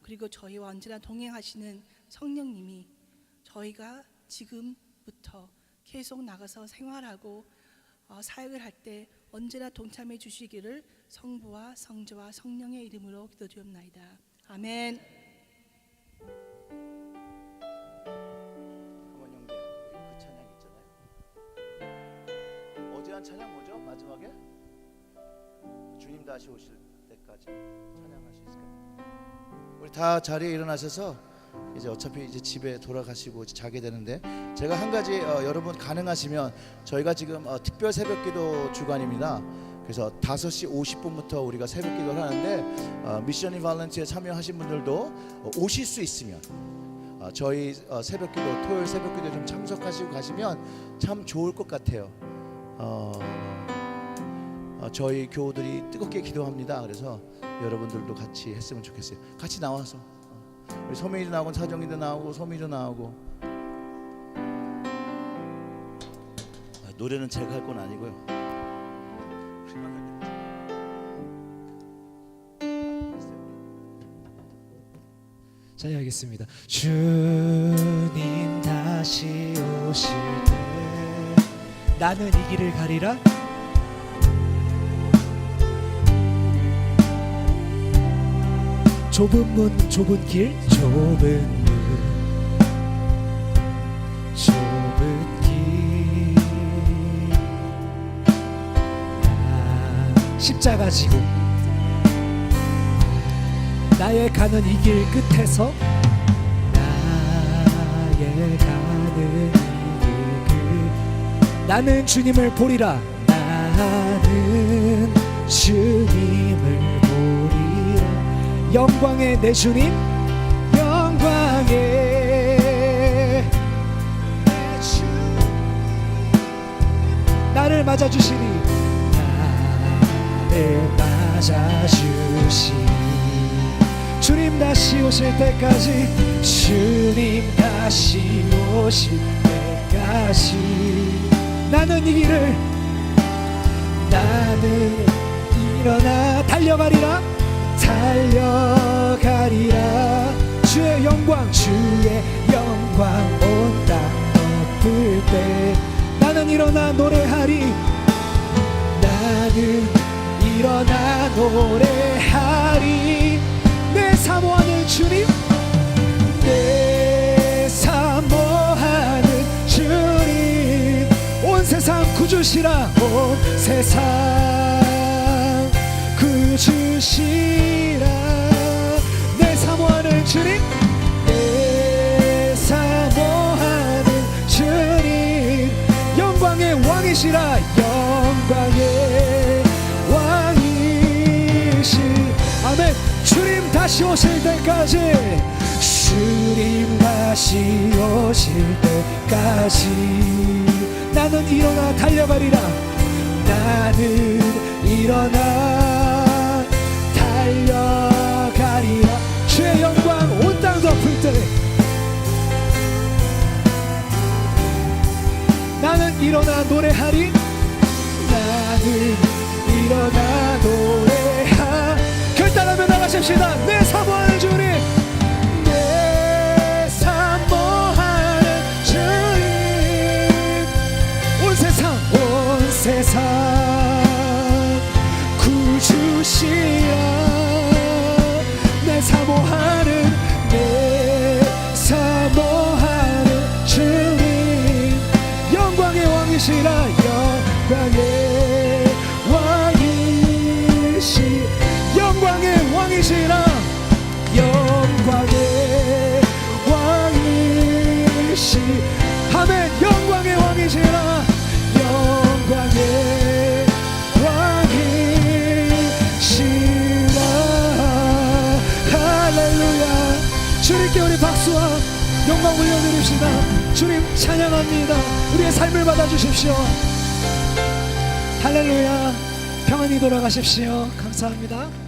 그리고 저희와 언제나 동행하시는 성령님이 저희가 지금부터 계속 나가서 생활하고 사역을 할 때 언제나 동참해 주시기를 성부와 성자와 성령의 이름으로 기도드리옵나이다. 아멘. 한번 형제 그 찬양 있잖아요. 어제 한 찬양 뭐죠? 마지막에 주님 다시 오실 때까지 찬양할 수 있을까요? 우리 다 자리에 일어나셔서 이제 어차피 이제 집에 돌아가시고 이제 자게 되는데 제가 한 가지 여러분 가능하시면 저희가 지금 특별 새벽기도 주간입니다. 그래서 5시 50분부터 우리가 새벽기도를 하는데 미션 이발런트에 참여하신 분들도 오실 수 있으면 저희 새벽기도 토요일 새벽기도 좀 참석하시고 가시면 참 좋을 것 같아요. 저희 교우들이 뜨겁게 기도합니다. 그래서 여러분들도 같이 했으면 좋겠어요. 같이 나와서 우리 소민이도 나오고 사정이도 나오고 소민이도 나오고 노래는 제가 할 건 아니고요. 찬양하겠습니다. 주님 다시 오실 때 나는 이 길을 가리라. 좁은 문 좁은 길 좁은 문 좁은 길 십자가 지고 나의 가는 이 길 끝에서 나의 가는 이 길 끝 나는 주님을 보리라. 나는 주님을 영광의 내 주님 영광의 내 주님 나를 맞아주시니 나를 맞아주시니 주님 다시 오실 때까지 주님 다시 오실 때까지 나는 이 길을 나는 일어나 달려가리라 달려가리라. 주의 영광 온 땅 덮을 때 나는 일어나 노래하리. 나는 일어나 노래하리. 내 사모하는 주님 내 사모하는 주님 온 세상 구주시라. 온 세상 구주시라. 내 사모하는 주님 내 사모하는 주님 영광의 왕이시라. 영광의 왕이시. 아멘. 주님 다시 오실 때까지 주님 다시 오실 때까지 나는 일어나 달려가리라. 나는 일어나 달려가리라. 주의 영광 온 땅 덮을 때 나는 일어나 노래하리. 나는 일어나 노래하. 결단하며 나가십시다. 내 사모하는 주님 내 산 구주시라 내 사모하는 주님 영광의 왕이시라 영광의 왕이시라 영광의 왕이시 아멘 영광의 왕이시라 영광의 왕이시라 할렐루야 주님께 우리 박수와 영광 올려드립시다. 주님 찬양합니다. 우리의 삶을 받아주십시오. 할렐루야 평안히 돌아가십시오. 감사합니다.